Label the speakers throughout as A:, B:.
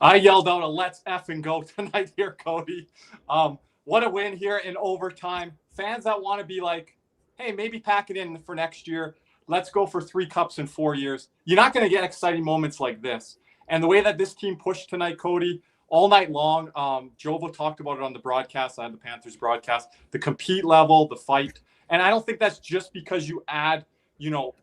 A: I yelled out a "Let's effing go" tonight here, Cody. What a win here in overtime. Fans that want to be like, hey, maybe pack it in for next year. Let's go for 3 cups in 4 years. You're not going to get exciting moments like this. And the way that this team pushed tonight, Cody, all night long, Jovo talked about it on the broadcast. I had the Panthers broadcast. The compete level, the fight. And I don't think that's just because you add,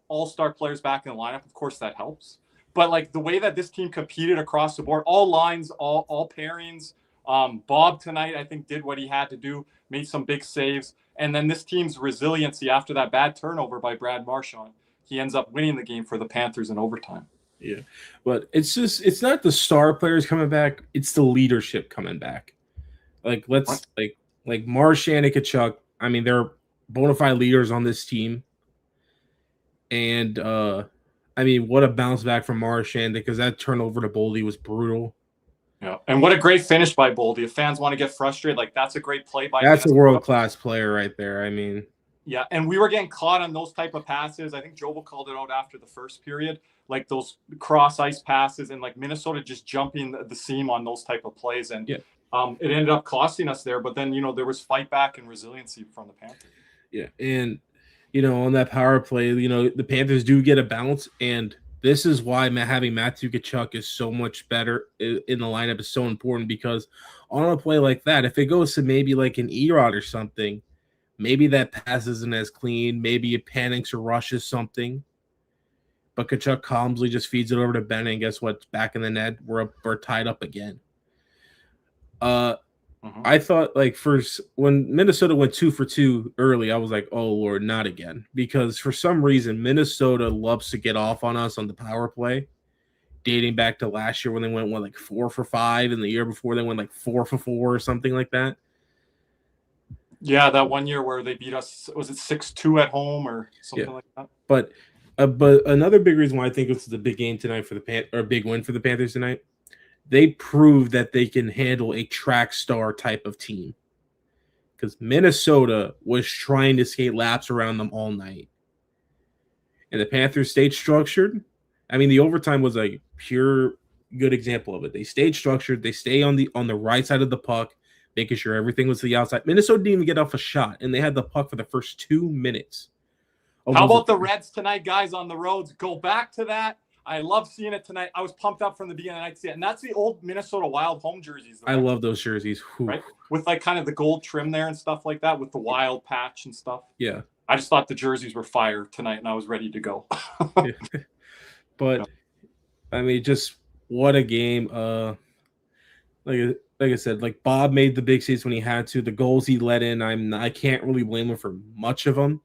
A: all-star players back in the lineup. Of course, that helps. But like the way that this team competed across the board, all lines, all pairings. Bob tonight, I think, did what he had to do, made some big saves. And then this team's resiliency after that bad turnover by Brad Marchand, he ends up winning the game for the Panthers in overtime.
B: Yeah, but it's not the star players coming back; it's the leadership coming back. Like Marchand and Tkachuk. I mean, they're bona fide leaders on this team, and I mean, what a bounce back from Marchand, because that turnover to Boldy was brutal.
A: Yeah, and what a great finish by Boldy. If fans want to get frustrated, like that's a great play by.
B: That's a world-class player right there. I mean,
A: yeah, and we were getting caught on those type of passes. I think Jovo called it out after the first period, like those cross ice passes, and like Minnesota just jumping the seam on those type of plays, and it ended up costing us there. But then there was fight back and resiliency from the Panthers.
B: Yeah, and on that power play, the Panthers do get a bounce, and this is why having Matthew Tkachuk is so much better in the lineup is so important, because on a play like that, if it goes to maybe like an Erod or something, maybe that pass isn't as clean, maybe it panics or rushes something, but Tkachuk calmly just feeds it over to Bennett, and guess what? Back in the net, we're tied up again. I thought first when Minnesota went 2 for 2 early, I was like, oh Lord, not again. Because for some reason, Minnesota loves to get off on us on the power play, dating back to last year when they went 4 for 5, and the year before they went 4 for 4 or something like that.
A: Yeah, that one year where they beat us, was it 6-2 at home or something like that?
B: But another big reason why I think it's the big game tonight for the big win for the Panthers tonight, they proved that they can handle a track star type of team. Because Minnesota was trying to skate laps around them all night. And the Panthers stayed structured. I mean, the overtime was a pure good example of it. They stayed structured. They stay on the right side of the puck, making sure everything was to the outside. Minnesota didn't even get off a shot, and they had the puck for the first 2 minutes.
A: How about the Reds tonight, guys, on the roads? Go back to that. I love seeing it tonight. I was pumped up from the beginning of the night to see it. And that's the old Minnesota Wild home jerseys.
B: I love those jerseys.
A: Right? With kind of the gold trim there and stuff like that, with the Wild patch and stuff.
B: Yeah.
A: I just thought the jerseys were fire tonight, and I was ready to go.
B: But, I mean, just what a game. Like I said, Bob made the big saves when he had to. The goals he let in, I can't really blame him for much of them.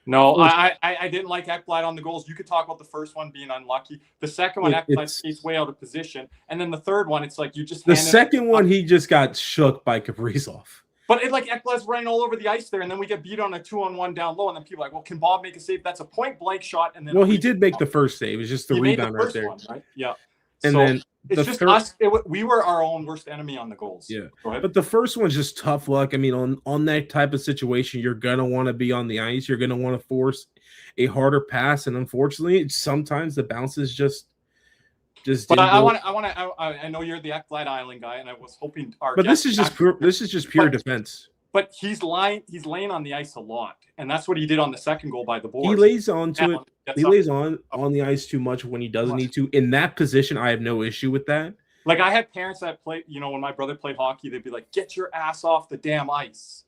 A: No, I didn't like Ekblad on the goals. You could talk about the first one being unlucky. The second one, Ekblad skates way out of position. And then the third one, it's like you just...
B: The second one, he just got shook by Kaprizov.
A: But Ekblad's running all over the ice there, and then we get beat on a 2-on-1 down low, and then people are like, well, can Bob make a save? That's a point-blank shot. And then
B: he did make the first save. It was just the rebound right there.
A: One, right? Yeah.
B: And then
A: it's just us. We were our own worst enemy on the goals.
B: Yeah. But the first one's just tough luck. I mean, on that type of situation, you're going to want to be on the ice. You're going to want to force a harder pass. And unfortunately, sometimes the bounces just
A: But I know you're the Ekblad Island guy, and I was hoping
B: this is just pure defense.
A: But he's laying on the ice a lot, and that's what he did on the second goal by the boards.
B: He lays on to it. He lays on the ice too much when he doesn't need to. In that position, I have no issue with that.
A: I had parents that played, when my brother played hockey, they'd be like, "Get your ass off the damn ice!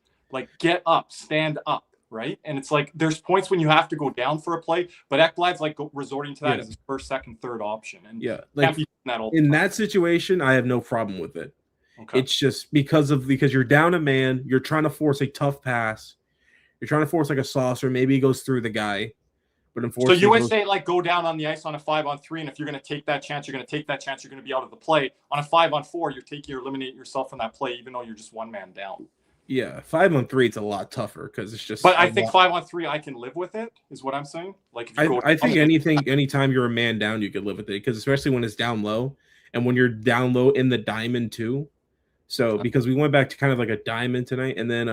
A: Get up, stand up!" Right? And it's there's points when you have to go down for a play, but Ekblad's resorting to that as his first, second, third option. And
B: in that situation, I have no problem with it. Okay. It's just because you're down a man, you're trying to force a tough pass, you're trying to force a saucer, maybe he goes through the guy, but unfortunately.
A: So you would say go down on the ice on a 5-on-3, and if you're going to take that chance, you're going to take that chance. You're going to be out of the play. On a 5-on-4, you're eliminating yourself from that play, even though you're just one man down.
B: Yeah, 5-on-3 it's a lot tougher because it's just.
A: But I think 5-on-3 I can live with it. Is what I'm saying.
B: I think anytime you're a man down, you could live with it, because especially when it's down low, and when you're down low in the diamond too. So because we went back to kind of a diamond tonight, and then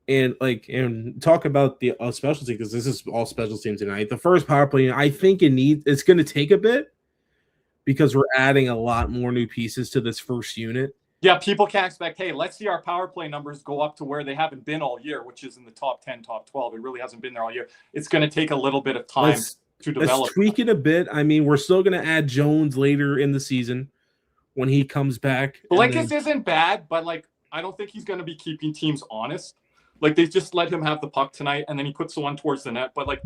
B: and talk about the special team, because this is all special teams tonight. The first power play, I think it's going to take a bit, because we're adding a lot more new pieces to this first unit.
A: Yeah, people can't expect, hey, let's see our power play numbers go up to where they haven't been all year, which is in the top 10, top 12. It really hasn't been there all year. It's going to take a little bit of time to develop.
B: Let's tweak it a bit. I mean, we're still going to add Jones later in the season when he comes back.
A: Blinkist isn't bad, but like I don't think he's going to be keeping teams honest. Like they just let him have the puck tonight, and then he puts the one towards the net. But like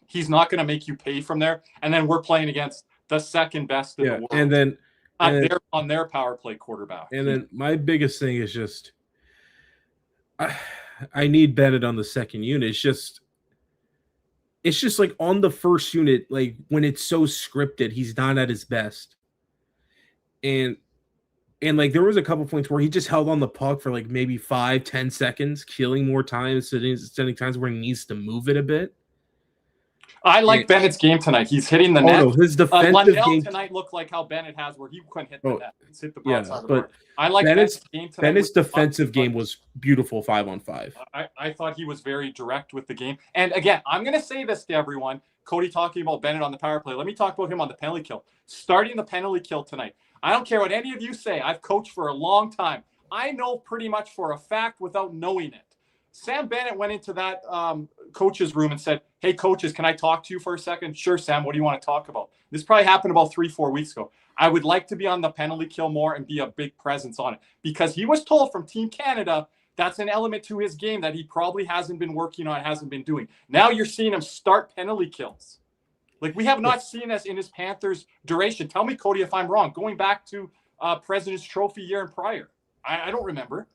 A: he's not going to make you pay from there. And then we're playing against the second best in the world.
B: And then
A: on their power play quarterback.
B: And then my biggest thing is just I need Bennett on the second unit. It's just like on the first unit, like when it's so scripted, he's not at his best. And like there was a couple points where he just held on the puck for like maybe 5-10 seconds, killing more time, sending times where he needs to move it a bit.
A: I like Bennett's game tonight. He's hitting the net.
B: No, his defensive
A: Lundell
B: game
A: tonight looked like how Bennett has, where he couldn't hit the net. He's hit the broadside of the board.
B: I
A: like
B: Bennett's
A: game tonight.
B: Bennett's defensive game was beautiful 5-on-5.
A: I thought he was very direct with the game. And again, I'm going to say this to everyone. Cody talking about Bennett on the power play. Let me talk about him on the penalty kill. Starting the penalty kill tonight. I don't care what any of you say. I've coached for a long time. I know pretty much for a fact without knowing it. Sam Bennett went into that coach's room and said, hey, coaches, can I talk to you for a second? Sure, Sam. What do you want to talk about? This probably happened about 3-4 weeks ago. I would like to be on the penalty kill more and be a big presence on it, because he was told from Team Canada that's an element to his game that he probably hasn't been working on, hasn't been doing. Now you're seeing him start penalty kills. Like we have not seen this in his Panthers duration. Tell me, Cody, if I'm wrong. Going back to President's Trophy year and prior. I don't remember.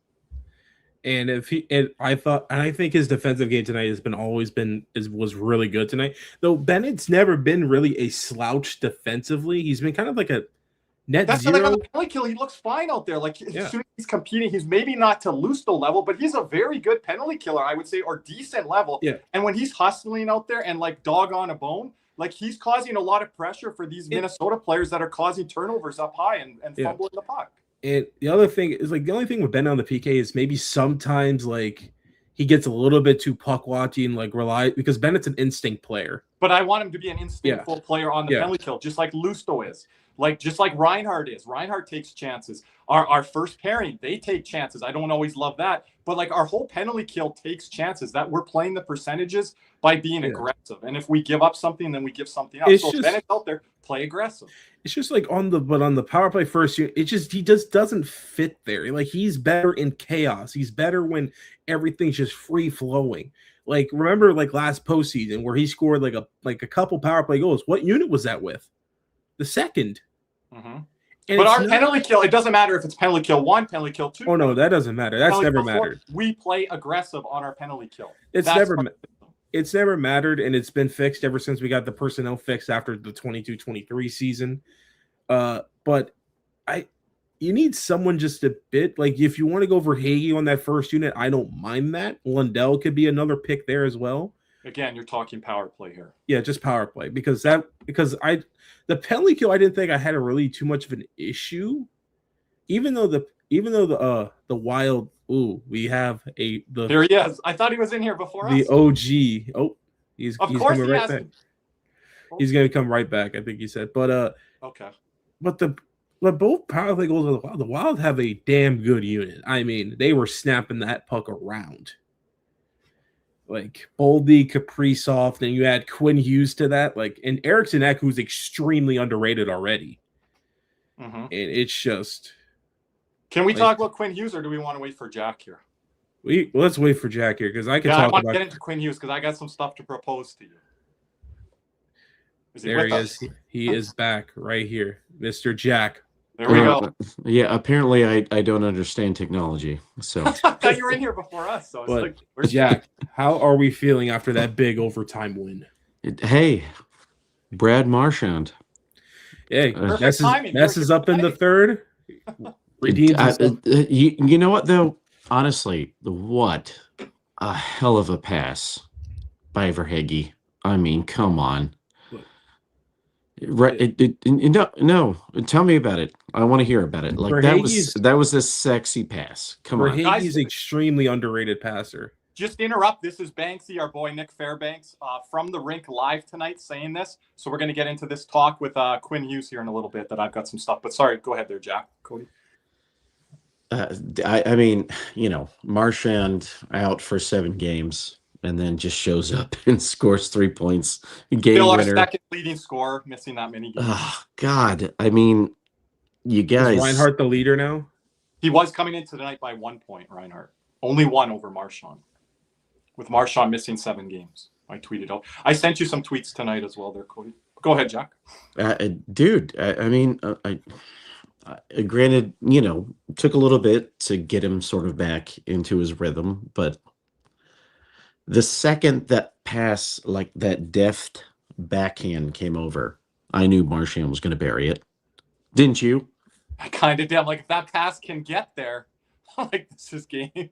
B: And I think his defensive game tonight was really good tonight. Though Bennett's never been really a slouch defensively. He's been kind of like a net zero.
A: Like on the penalty kill, he looks fine out there. Like as soon as he's competing, he's maybe not to Lusto level, but he's a very good penalty killer, I would say, or decent level.
B: Yeah.
A: And when he's hustling out there and like dog on a bone, like he's causing a lot of pressure for these Minnesota players that are causing turnovers up high and fumbling the puck.
B: And the other thing is like the only thing with Ben on the PK is maybe sometimes like he gets a little bit too puck watchy and like rely, because Bennett's an instinct player.
A: But I want him to be an instinctful player on the penalty kill, just like Lusto is. Just like Reinhardt is. Reinhardt takes chances. Our first pairing, they take chances. I don't always love that. But like our whole penalty kill takes chances. That we're playing the percentages by being aggressive. And if we give up something, then we give something up. So Bennett's out there, play aggressive. It's
B: just like on the power play first year, he just doesn't fit there. Like he's better in chaos. He's better when everything's just free flowing. Like remember like last postseason where he scored like a couple power play goals. What unit was that with? The second.
A: Mm-hmm. But our penalty kill, it doesn't matter if it's penalty kill 1, penalty kill 2.
B: Oh no, that doesn't matter. That's never mattered.
A: We play aggressive on our penalty kill.
B: It's never mattered, and it's been fixed ever since we got the personnel fixed after the 22-23 season. But you need someone just a bit, like if you want to go for Hagee on that first unit, I don't mind that. Lundell could be another pick there as well.
A: Again, you're talking power play here.
B: Yeah, just power play because the penalty kill, I didn't think I had a really too much of an issue, even though the Wild. Ooh, we have
A: there he is. I thought he was in here before
B: the
A: us.
B: OG. Oh, he's coming right back.
A: Oh.
B: He's gonna come right back, I think he said. But
A: okay.
B: But both power play goals of the Wild. The Wild have a damn good unit. I mean, they were snapping that puck around. Like Boldy, Kaprizov, then you add Quinn Hughes to that, and Eriksson Ek, who's extremely underrated already.
A: Mm-hmm.
B: And it's just.
A: Can we talk about Quinn Hughes, or do we want to wait for Jack here?
B: Let's wait for Jack here because I can talk
A: about. I
B: want
A: to get into Quinn Hughes because I got some stuff to propose to you.
B: There he is. He is back right here, Mr. Jack.
A: There we go.
C: Yeah, apparently I don't understand technology. So
A: I thought you were in here before us. So
B: where's Jack? How are we feeling after that big overtime win?
C: Hey, Brad Marchand.
B: Hey, Ness is up in the third.
C: You know what though? Honestly, what a hell of a pass by Verhaeghe. I mean, come on. Right? No. Tell me about it. I want to hear about it. Like that was a sexy pass. Come on,
B: he's an extremely underrated passer.
A: just interrupt. This is Banksy, our boy Nick Fairbanks, from the rink live tonight saying this. So we're going to get into this talk with Quinn Hughes here in a little bit that I've got some stuff. But sorry, go ahead there, Jack. Cody.
C: I mean, Marchand out for 7 games and then just shows up and scores 3 points. Game
A: Still our
C: winner.
A: second leading scorer, missing that many games.
C: Oh, God. I mean, you guys.
B: Is Reinhardt the leader now?
A: He was coming into tonight by 1 point, Reinhardt. Only 1 over Marchand. With Marchand missing 7 games. I tweeted out. I sent you some tweets tonight as well there, Cody. Go ahead, Jack.
C: Dude, I mean, granted, took a little bit to get him sort of back into his rhythm, but the second that pass, like that deft backhand came over, I knew Marchand was going to bury it. Didn't you?
A: I kind of did. I'm like, if that pass can get there, I'm like, this is game.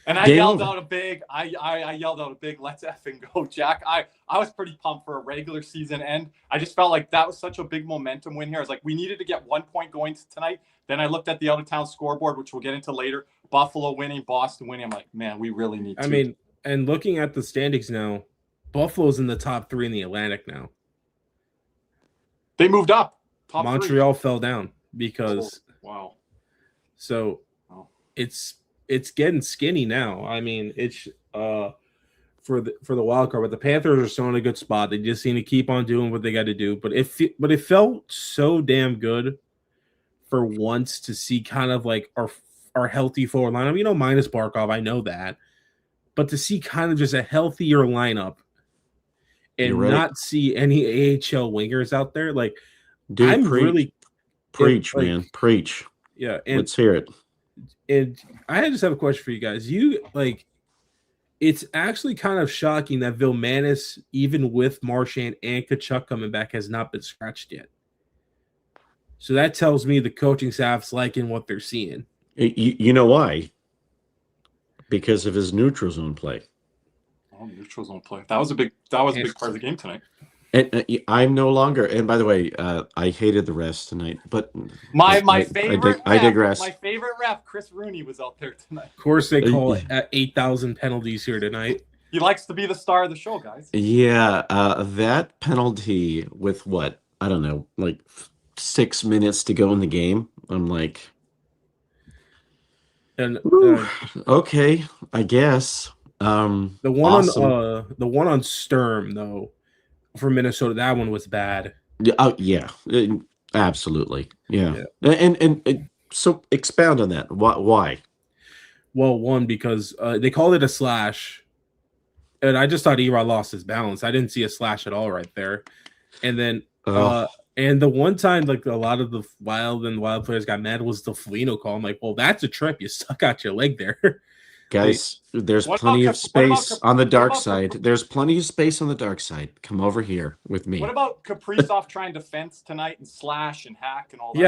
A: And I yelled out a big, let's effing go, Jack. I was pretty pumped for a regular season end. I just felt like that was such a big momentum win here. I was like, we needed to get 1 point going tonight. Then I looked at the out-of-town scoreboard, which we'll get into later. Buffalo winning, Boston winning. I'm like, man, we really need to.
B: I mean, and looking at the standings now, Buffalo's in the top 3 in the Atlantic now.
A: They moved up. Top
B: Montreal
A: 3.
B: fell down because
A: wow.
B: So it's getting skinny now. I mean, it's for the wild card, but the Panthers are still in a good spot. They just need to keep on doing what they got to do. But it felt so damn good for once to see kind of like our healthy forward lineup. Minus Barkov, I know that, but to see kind of just a healthier lineup and not see any AHL wingers out there, like,
C: dude,
B: I'm really
C: preach, man, preach.
B: Yeah, and
C: let's hear it.
B: And I just have a question for you guys. It's actually kind of shocking that Vilmanis, even with Marchand and Tkachuk coming back, has not been scratched yet. So that tells me the coaching staff's liking what they're seeing.
C: You know why? Because of his neutral zone play.
A: Oh, neutral zone play. That was a big part of the game tonight.
C: And I'm no longer. And by the way, I hated the refs tonight. But
A: my favorite,
C: I digress.
A: My favorite ref, Chris Rooney, was out there tonight.
B: Of course, they call it 8,000 penalties here tonight.
A: He likes to be the star of the show, guys.
C: Yeah, that penalty with what? I don't know, like 6 minutes to go in the game. I'm like,
B: and
C: okay, I guess.
B: The one on Sturm though. For Minnesota, that one was bad.
C: Yeah, absolutely. Yeah. And so expound on that. Why?
B: Well, one, because they called it a slash, and I just thought Erod lost his balance. I didn't see a slash at all right there. And then, and the one time, like a lot of the wild players got mad was the Foligno call. I'm like, well, that's a trip. You stuck out your leg there.
C: Guys, there's plenty of space on the dark side. There's plenty of space on the dark side. Come over here with me.
A: What about Kaprizov trying to fence tonight and slash and hack and all that?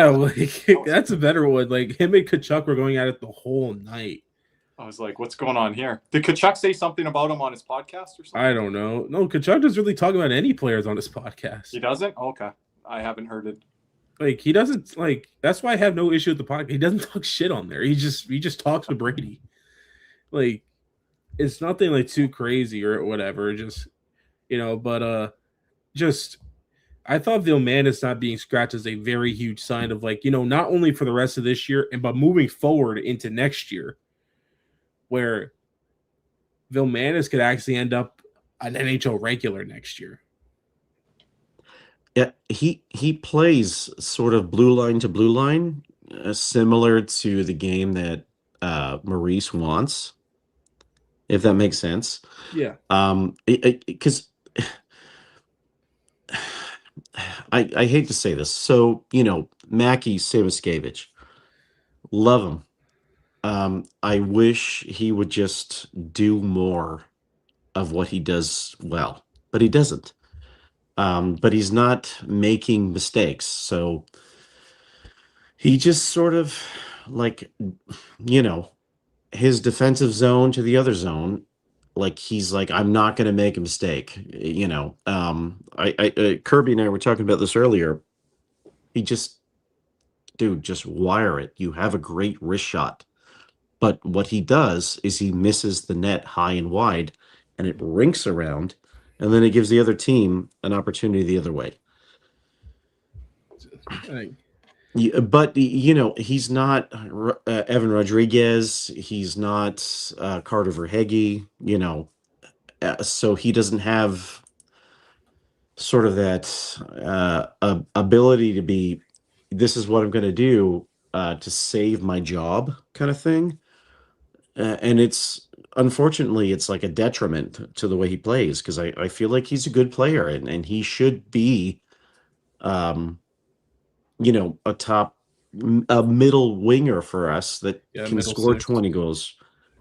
B: Yeah, that's a better one. Like him and Tkachuk were going at it the whole night.
A: I was like, what's going on here? Did Tkachuk say something about him on his podcast or something?
B: I don't know. No, Tkachuk doesn't really talk about any players on his podcast.
A: He doesn't? Oh, okay. I haven't heard it.
B: Like he doesn't that's why I have no issue with the podcast. He doesn't talk shit on there. He just talks to Brady. Like it's nothing like too crazy or whatever. Just just I thought Vilmanis not being scratched is a very huge sign of not only for the rest of this year but moving forward into next year, where Vilmanis could actually end up an NHL regular next year.
C: Yeah, he plays sort of blue line to blue line, similar to the game that Maurice wants, if that makes sense.
B: Yeah.
C: Because I hate to say this. So, Mackie Samoskevich, love him. I wish he would just do more of what he does well, but he doesn't. But he's not making mistakes. So he just sort of his defensive zone to the other zone. He's like, I'm not going to make a mistake. Kirby and I were talking about this earlier. He just wire it. You have a great wrist shot. But what he does is he misses the net high and wide, and it rinks around, and then it gives the other team an opportunity the other way. But he's not Evan Rodriguez. He's not Carter Verhege. So he doesn't have sort of that ability to be. This is what I'm going to do to save my job, kind of thing. And unfortunately, it's like a detriment to the way he plays, because I feel like he's a good player, and he should be, um, a middle winger for us that can score 20 goals.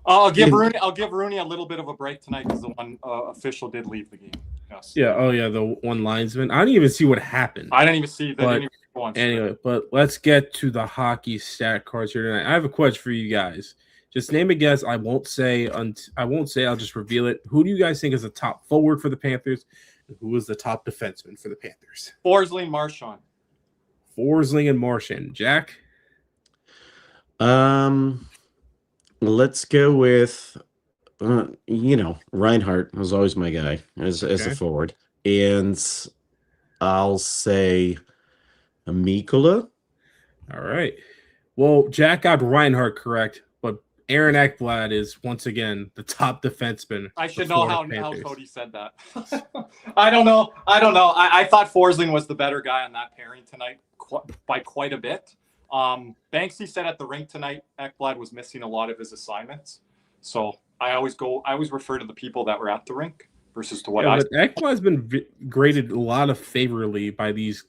A: I'll give Rooney a little bit of a break tonight because the one official did leave the game. Yes.
B: Yeah. Oh yeah, the one linesman. I didn't even see what happened.
A: I didn't even see that.
B: Anyway, but let's get to the hockey stat cards here tonight. I have a question for you guys. Just name a guess. I won't say. I'll just reveal it. Who do you guys think is the top forward for the Panthers? And who is the top defenseman for the Panthers?
A: Forsling, Marchand.
B: Forsling and Marchand. Jack?
C: Let's go with, Reinhardt was always my guy as a forward. And I'll say Mikkola.
B: All right. Well, Jack got Reinhardt correct, but Aaron Ekblad is once again the top defenseman.
A: I should know how Cody said that. I don't know. I thought Forsling was the better guy on that pairing tonight by quite a bit. Banksy said at the rink tonight, Ekblad was missing a lot of his assignments. So I always refer to the people that were at the rink versus to what
B: Ekblad's been graded a lot of favorably by these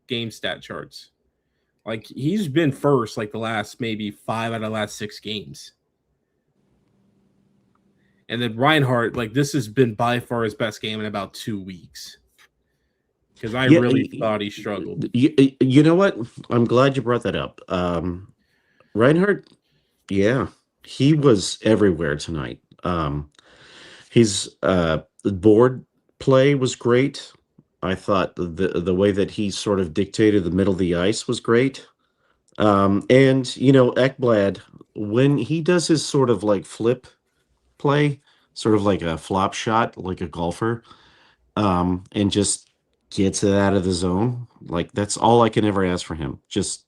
B: game stat charts. Like, he's been first like the last maybe 5 out of the last 6 games. And then Reinhardt, like, this has been by far his best game in about 2 weeks. Because I really thought he struggled.
C: You know what? I'm glad you brought that up. Reinhardt, he was everywhere tonight. His board play was great. I thought the way that he sort of dictated the middle of the ice was great. And Ekblad, when he does his sort of like flip play, sort of like a flop shot, like a golfer, and just gets it out of the zone, like, that's all I can ever ask for him. Just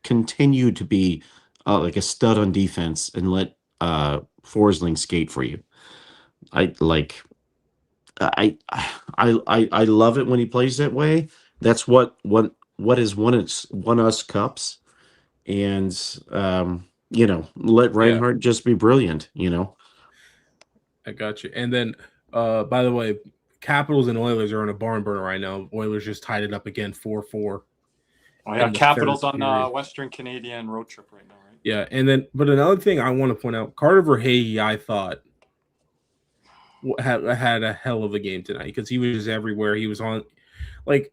C: continue to be like a stud on defense and let Forsling skate for you. I love it when he plays that way. That's what has won us cups. And let Reinhardt just be brilliant.
B: I got you. And then by the way, Capitals and Oilers are on a barn burner right now. Oilers just tied it up again 4-4.
A: Oh yeah, Capitals on the Western Canadian road trip right now, right?
B: Yeah, and then but another thing I want to point out, Carter Verhege, I thought had a hell of a game tonight because he was everywhere. He was on, like,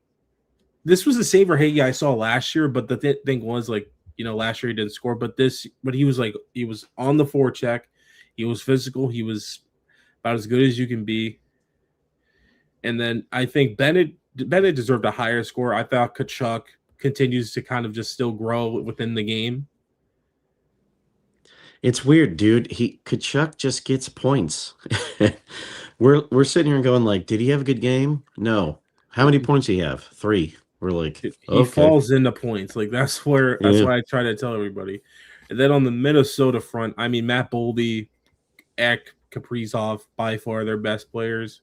B: this was the same Verhege I saw last year, but the thing was, like, last year he didn't score, but he was on the forecheck. He was physical. He was about as good as you can be. And then I think Bennett deserved a higher score. I thought Tkachuk continues to kind of just still grow within the game.
C: It's weird, dude. Tkachuk just gets points. We're sitting here and going, like, did he have a good game? No. How many points did he have? 3. We're like,
B: he falls into points. Like, that's what I try to tell everybody. And then on the Minnesota front, I mean, Matt Boldy, Ek, Kaprizov, by far their best players.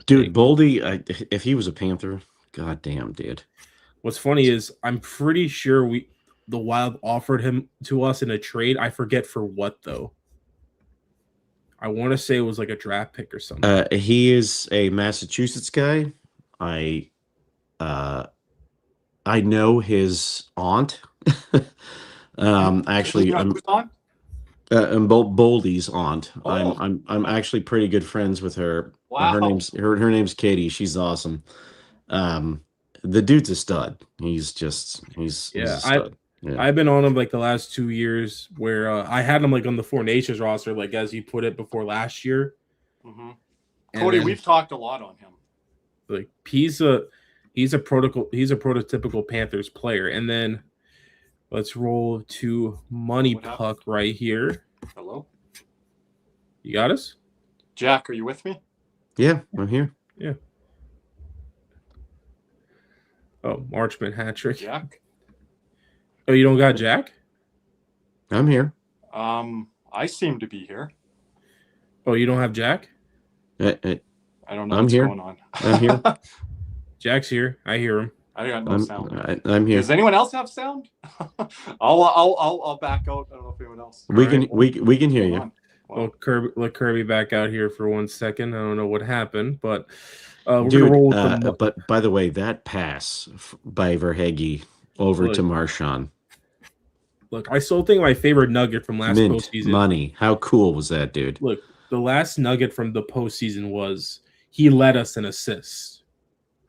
C: Dude, Boldy, if he was a Panther, goddamn, dude.
B: What's funny is I'm pretty sure the Wild offered him to us in a trade. I forget for what, though. I want to say it was like a draft pick or something.
C: He is a Massachusetts guy. I know his aunt. Actually, I'm Boldy's aunt. Oh. I'm actually pretty good friends with her. Wow. Her name's Katie. She's awesome. The dude's a stud. He's a stud.
B: I've been on him like the last 2 years where I had him like on the Four Nations roster, like as you put it, before last year.
A: Mm-hmm. Cody, we've talked a lot on him.
B: Like he's a prototypical Panthers player. And then Let's roll to Money
A: What happened?
B: Puck right here.
A: Hello?
B: You got us?
A: Jack, are you with me?
C: Yeah, I'm here.
B: Yeah. Oh, Marchman hat trick.
A: Jack?
B: Oh, you don't got Jack?
C: I'm here.
A: I seem to be here.
B: Oh, you don't have Jack?
A: I don't know
C: I'm
A: what's
C: here.
A: going on.
C: I'm here.
B: Jack's here. I hear him.
A: I got no sound.
C: I'm here.
A: Does anyone else have sound? I'll back out. I don't know if anyone else.
C: We can hear you.
B: Well, let Kirby back out here for 1 second. I don't know what happened, but we're
C: Dude,
B: gonna roll with
C: but by the way, that pass by Verhage over to Marchand.
B: Look, I still think my favorite nugget from last postseason.
C: Money. How cool was that, dude?
B: Look, the last nugget from the postseason was he led us in assists.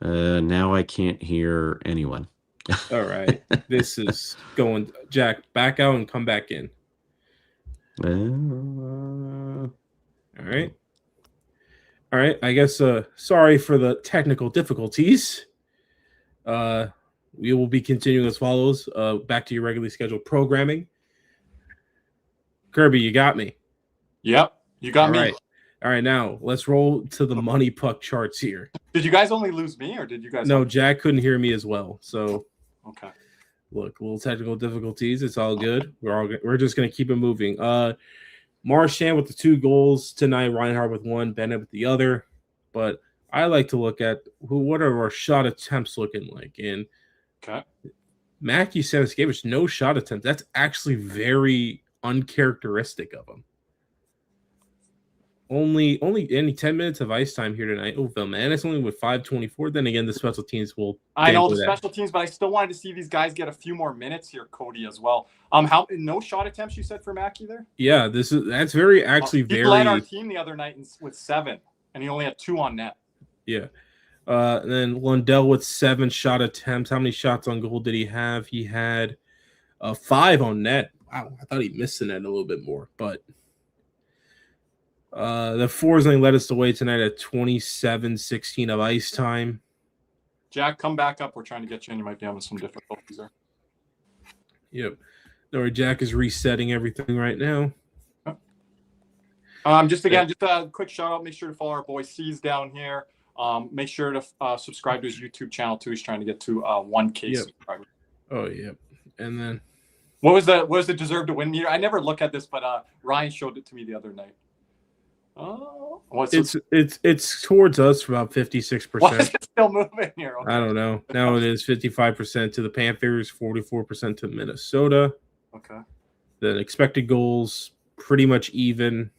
C: Now I can't hear anyone.
B: All right. This is going. Jack, back out and come back in. All right. All right. I guess sorry for the technical difficulties. We will be continuing as follows. Back to your regularly scheduled programming. Kirby, you got me.
A: Yep, you got me.
B: Right. All right, now let's roll to the Money Puck charts here.
A: Did you guys only lose me, or did you guys?
B: No, Jack couldn't hear me as well. So,
A: okay.
B: Look, little technical difficulties. It's all good. We're just gonna keep it moving. Marchand with the 2 goals tonight. Reinhardt with 1. Bennett with the other. But I like to look at what are our shot attempts looking like. And Mackey Samoskevich, no shot attempts. That's actually very uncharacteristic of him. Only 10 minutes of ice time here tonight. Oh, Velmanis only with 5:24. Then again, the special teams will.
A: I know the special teams, but I still wanted to see these guys get a few more minutes here, Cody, as well. How no shot attempts you said for Mackey there?
B: Yeah, that's very
A: He led our team the other night with 7, and he only had 2 on net.
B: Yeah. And then Lundell with 7 shot attempts. How many shots on goal did he have? He had 5 on net. Wow, I thought he missed the net a little bit more, but. The Forsling led us away tonight at 27-16 of ice time.
A: Jack, come back up. We're trying to get you in. You might be having some difficulties there.
B: Yep. No, Jack is resetting everything right now.
A: Just a quick shout out. Make sure to follow our boy C's down here. Make sure to subscribe to his YouTube channel too. He's trying to get to 1K subscribers.
B: Oh, yeah. And then
A: what was the deserve to win meter? I never look at this, but Ryan showed it to me the other night. Oh,
B: it's towards us for about 56%.
A: Why is it still moving here? Okay.
B: I don't know. Now it is 55% to the Panthers, 44% to Minnesota.
A: Okay.
B: The expected goals pretty much even.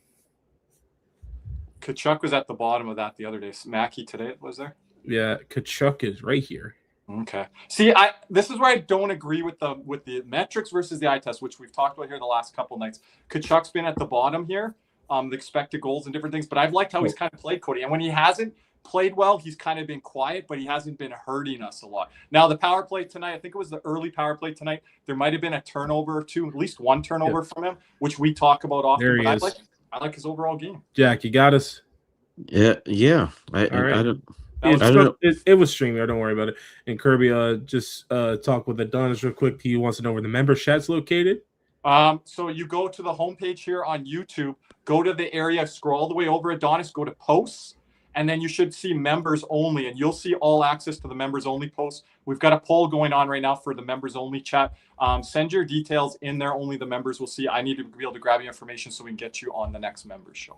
A: Kachuk was at the bottom of that the other day. Mackey today was there?
B: Yeah, Kachuk is right here.
A: Okay. See, this is where I don't agree with the metrics versus the eye test, which we've talked about here the last couple nights. Kachuk's been at the bottom here. The expected goals and different things, but I've liked how he's kind of played, Cody. And when he hasn't played well, he's kind of been quiet, but he hasn't been hurting us a lot. Now, the power play tonight, I think it was the early power play tonight, there might have been a turnover or 2, at least 1 turnover from him, which we talk about often.
B: There he
A: but
B: is.
A: I like his overall game.
B: Jack, you got us?
C: Yeah.
B: All right.
C: I don't
B: know. It was streaming. Don't worry about it. And Kirby, just talk with Adonis real quick. He wants to know where the member chat's located.
A: So you go to the homepage here on YouTube, go to the area, scroll all the way over Adonis, go to posts, and then you should see members only, and you'll see all access to the members only posts. We've got a poll going on right now for the members only chat. Send your details in there. Only the members will see. I need to be able to grab your information so we can get you on the next members show.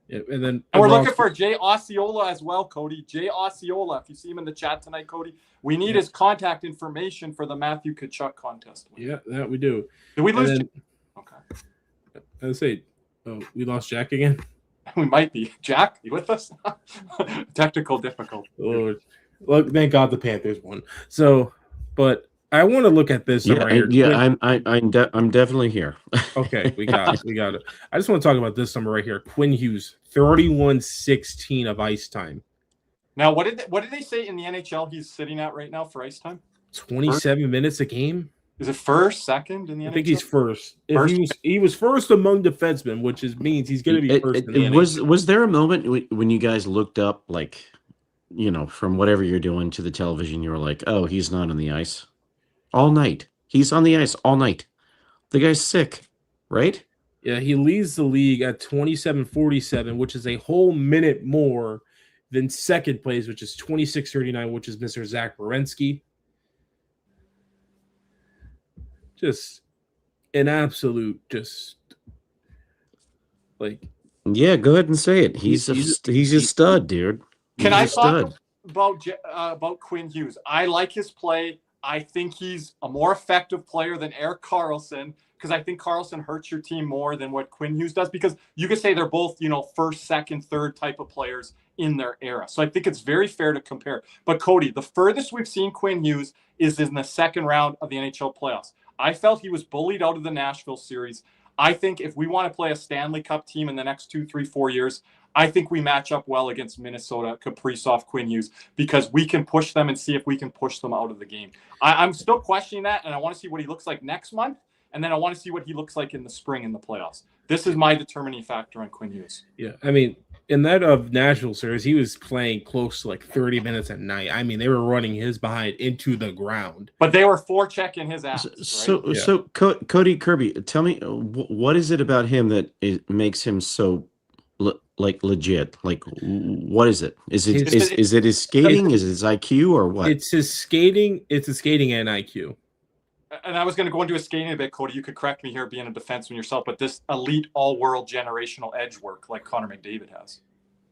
B: Yeah, and
A: we're looking for Jay Osceola as well, Cody. Jay Osceola, if you see him in the chat tonight, Cody, we need his contact information for the Matthew Kachuk contest.
B: Yeah, that we do.
A: Did we lose?
B: Okay. I say, we lost Jack again.
A: We might be. Jack, you with us? Technical difficulty.
B: Lord, look, thank God the Panthers won. So, but I want to look at this.
C: I'm definitely here.
B: Okay, we got it. I just want to talk about this number right here. Quinn Hughes, 31-16 of ice time.
A: Now, what did they say in the NHL he's sitting at right now for ice time?
B: 27 minutes a game.
A: Is it first, second in the NHL?
B: I think he's first. He was first among defensemen, which means he's going to be first.
C: Was there a moment when you guys looked up, like, from whatever you're doing to the television, you were like, oh, he's not on the ice all night? He's on the ice all night. The guy's sick, right?
B: Yeah, he leads the league at 27:47, which is a whole minute more than second place, which is 26:39, which is Mr. Zach Werenski. Just an absolute, just like.
C: Yeah, go ahead and say it. He's a stud, dude.
A: Can
C: He's
A: I
C: a stud.
A: talk about Quinn Hughes? I like his play. I think he's a more effective player than Erik Karlsson, because I think Karlsson hurts your team more than what Quinn Hughes does, because you could say they're both, first, second, third type of players in their era. So I think it's very fair to compare. But Cody, the furthest we've seen Quinn Hughes is in the second round of the NHL playoffs. I felt he was bullied out of the Nashville series. I think if we want to play a Stanley Cup team in the next 2, 3, 4 years, I think we match up well against Minnesota, Kaprizov, Quinn Hughes, because we can push them and see if we can push them out of the game. I'm still questioning that, and I want to see what he looks like next month, and then I want to see what he looks like in the spring in the playoffs. This is my determining factor on Quinn Hughes.
B: Yeah, I mean, in that of Nashville series, he was playing close to like 30 minutes a night. I mean, they were running his behind into the ground.
A: But they were forechecking his ass.
C: So Cody Kirby, tell me, what is it about him that makes him so legit? Like, what is it? Is it his skating? Is it his IQ or what?
B: It's his skating. It's his skating and IQ.
A: And I was going to go into his skating a bit, Cody. You could correct me here, being a defenseman yourself, but this elite all-world generational edge work like Connor McDavid has.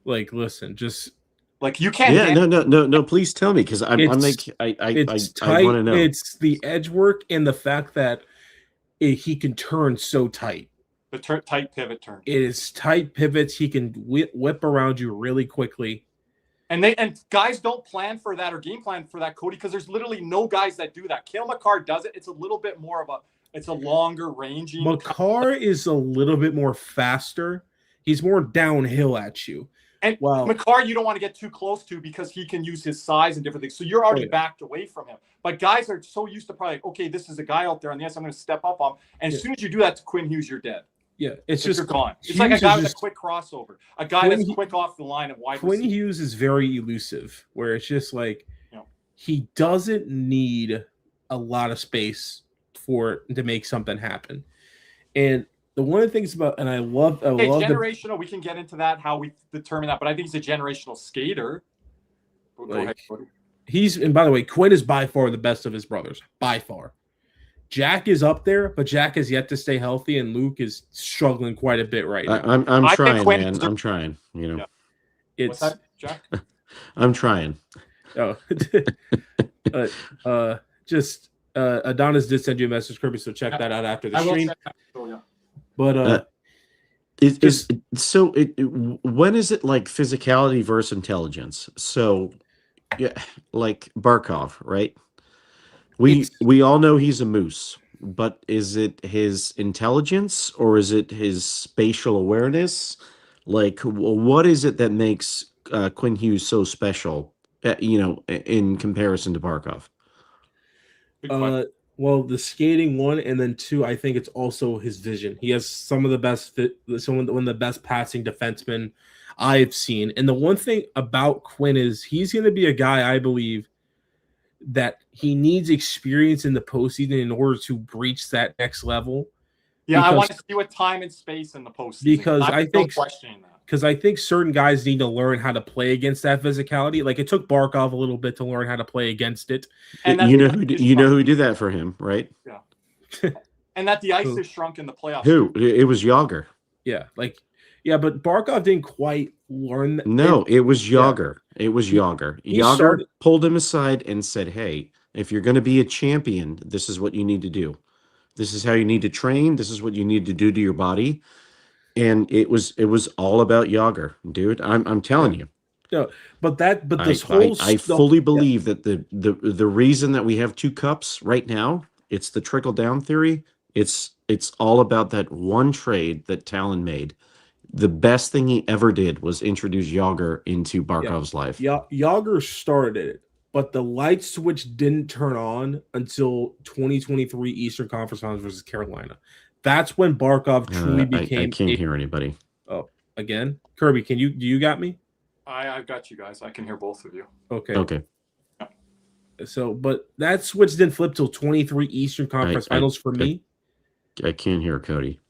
B: Like, listen, just
A: like you can't.
C: Yeah, no. Please tell me, because I want to know.
B: It's the edge work and the fact that he can turn so tight.
A: The tight pivot turn.
B: It is tight pivots. He can whip around you really quickly.
A: And guys don't plan for that or game plan for that, Cody, because there's literally no guys that do that. Cale Makar does it. It's a little bit more of it's a longer ranging.
B: Makar is a little bit more faster. He's more downhill at you.
A: And Makar, you don't want to get too close to, because he can use his size and different things. So you're already backed away from him. But guys are so used to probably, okay, this is a guy out there on the ice, I'm going to step up on him. And as soon as you do that to Quinn Hughes, you're dead.
B: Yeah, it's just
A: you're gone. It's like a guy with a quick crossover, a guy that's quick off the line and wide.
B: Quinn Hughes is very elusive, where it's just like he doesn't need a lot of space to make something happen. And one of the things about, and I love
A: generational. We can get into that, how we determine that, but I think he's a generational skater. Go ahead, Cody.
B: And by the way, Quinn is by far the best of his brothers, by far. Jack is up there, but Jack has yet to stay healthy, and Luke is struggling quite a bit right now.
C: I'm trying, man. I'm trying.
A: Yeah.
B: It's
A: what's that, Jack?
C: I'm trying.
B: Oh, Adonis did send you a message, Kirby. So check that out after the stream. But
C: when is it like physicality versus intelligence? So, yeah, like Barkov, right? We all know he's a moose, but is it his intelligence or is it his spatial awareness? Like, what is it that makes Quinn Hughes so special, in comparison to Barkov?
B: Well, the skating, one, and then two, I think it's also his vision. He has one of the best passing defensemen I've seen. And the one thing about Quinn is he's going to be a guy, I believe, that he needs experience in the postseason in order to breach that next level.
A: Yeah, I want to see what time and space in the postseason.
B: Because I think certain guys need to learn how to play against that physicality. Like, it took Barkov a little bit to learn how to play against it.
C: And you know who did that for him, right?
A: Yeah. And that the ice has shrunk in the playoffs.
C: Who? It was Jágr.
B: Yeah, but Barkov didn't quite learn that.
C: No, it was Jágr. Yeah. It was Jágr. Jágr pulled him aside and said, "Hey, if you're going to be a champion, this is what you need to do. This is how you need to train. This is what you need to do to your body." And it was all about Jágr, dude. I'm telling you.
B: No, I
C: fully believe that the reason that we have 2 cups right now, it's the trickle down theory. It's all about that one trade that Talon made. The best thing he ever did was introduce Jágr into Barkov's life.
B: Jágr started it, but the light switch didn't turn on until 2023 Eastern Conference Finals versus Carolina. That's when Barkov truly became.
C: I can't hear anybody.
B: Oh, again, Kirby, do you got me?
A: I've got you guys. I can hear both of you.
B: Okay. So, but that switch didn't flip till 23 Eastern Conference Finals for me.
C: I can't hear Cody.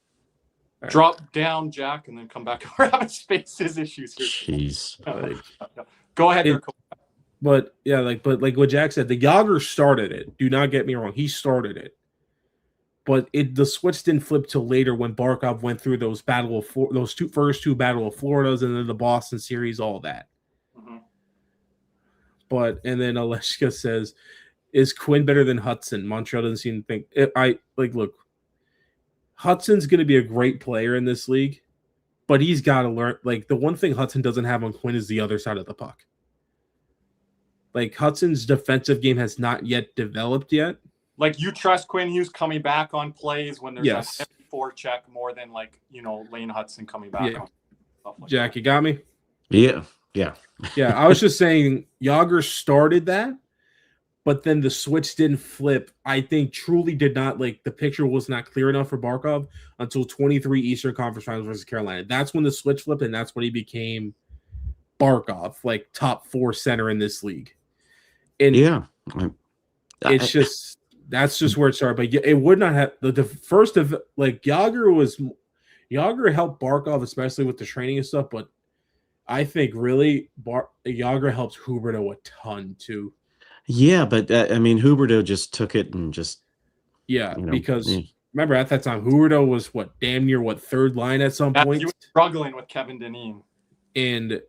A: Drop down, Jack, and then come back. We're having spaces issues here.
C: Jeez.
A: Go ahead there, Cody.
B: But what Jack said, the Yager started it. Do not get me wrong, he started it. But the switch didn't flip till later when Barkov went through those first two Battle of Floridas and then the Boston series, all that.
A: Mm-hmm.
B: And then Aleshka says, "Is Quinn better than Hudson?" Montreal doesn't seem to think. Look, Hudson's going to be a great player in this league, but he's got to learn. Like, the one thing Hudson doesn't have on Quinn is the other side of the puck. Like, Hudson's defensive game has not yet developed yet.
A: Like, you trust Quinn Hughes coming back on plays when there's
B: yes.
A: a forecheck more than, like, Lane Hudson coming back on stuff like
B: Jack,
A: that.
B: you got me?
C: Yeah.
B: I was just saying Yager started that, but then the switch didn't flip. I think truly did not, the picture was not clear enough for Barkov until 23 Eastern Conference Finals versus Carolina. That's when the switch flipped, and that's when he became Barkov, top 4 center in this league. And it's just that's just where it started. But it would not have the first of Yager helped Barkov, especially with the training and stuff. But I think really Yager helps Huberdeau a ton too.
C: Yeah, but Huberdeau just took it and just
B: because remember at that time Huberdeau was damn near third line at some point.
A: He was struggling with Kevin Dineen.
B: And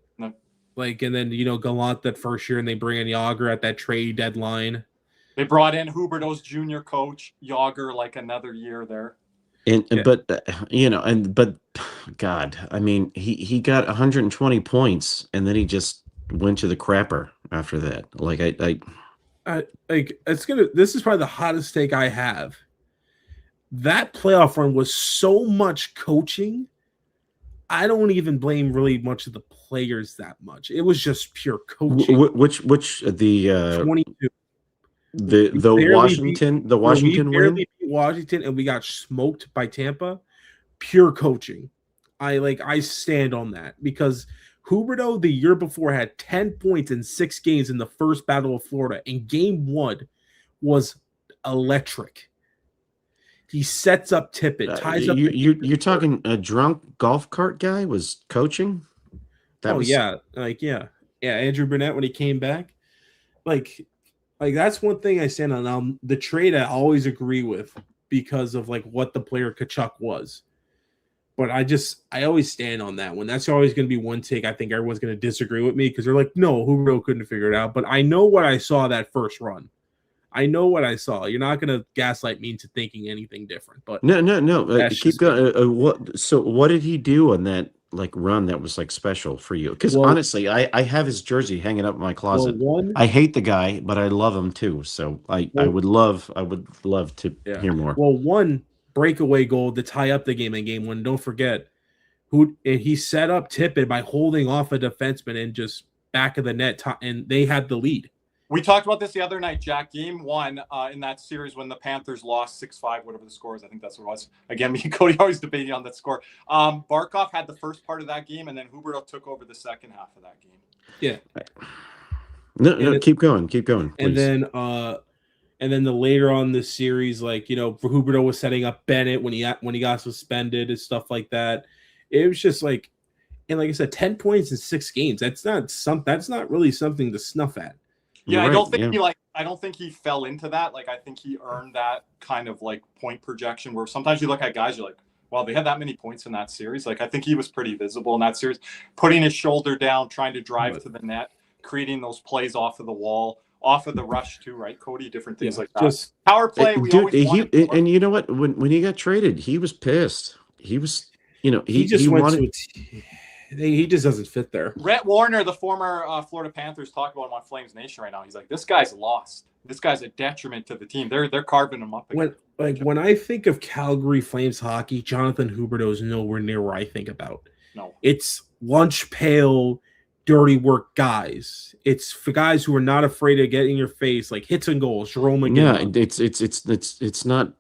B: and then Gallant that first year, and they bring in Yager at that trade deadline.
A: They brought in Huberdeau's junior coach Yager another year there.
C: But God, he got 120 points, and then he just went to the crapper after that.
B: This is probably the hottest take I have. That playoff run was so much coaching. I don't even blame really much of the players that much. It was just pure coaching.
C: Which the
B: 22.
C: The Washington
B: we barely beat Washington, and we got smoked by Tampa. Pure coaching. I stand on that because Huberdeau the year before had 10 points in 6 games in the first Battle of Florida, and game 1 was electric. He sets up Tippett, ties up.
C: You're talking a drunk golf cart guy was coaching?
B: Andrew Burnett when he came back. That's one thing I stand on. The trade I always agree with because of what the player Kachuk was. But I always stand on that one. That's always going to be one take. I think everyone's going to disagree with me because they're like, no, Huberdeau couldn't figure it out. But I know what I saw that first run. I know what I saw. You're not going to gaslight me into thinking anything different. But
C: no. Keep going. What did he do on that run that was special for you? Because honestly, I have his jersey hanging up in my closet. I hate the guy, but I love him too. So I would love to hear more.
B: Well, one breakaway goal to tie up the game in game 1. Don't forget he set up Tippett by holding off a defenseman and just back of the net, and they had the lead.
A: We talked about this the other night, Jack. Game 1 in that series when the Panthers lost 6-5, whatever the score is. I think that's what it was. Again, me and Cody always debating on that score. Barkov had the first part of that game, and then Huberdeau took over the second half of that game.
B: Yeah.
C: No, keep going. Please.
B: And then the later on this series, Huberdeau was setting up Bennett when he got suspended and stuff like that. It was just and like I said, 10 points in 6 games. That's not really something to snuff at.
A: Yeah, I don't think he fell into that. I think he earned that kind of point projection where sometimes you look at guys, you're like, wow, they had that many points in that series. I think he was pretty visible in that series, putting his shoulder down, trying to drive to the net, creating those plays off of the wall, off of the rush too, right, Cody? Different things like that. Just power play.
C: And you know what? When he got traded, he was pissed. He was, he
B: just doesn't fit there.
A: Rhett Warner, the former Florida Panthers, talked about him on Flames Nation right now. He's like, this guy's lost. This guy's a detriment to the team. They're carving him up again.
B: When I think of Calgary Flames hockey, Jonathan Huberdeau is nowhere near where I think about.
A: No,
B: it's lunch pail, dirty work guys. It's for guys who are not afraid of getting in your face, hits and goals. Jerome McGinley.
C: Yeah, it's not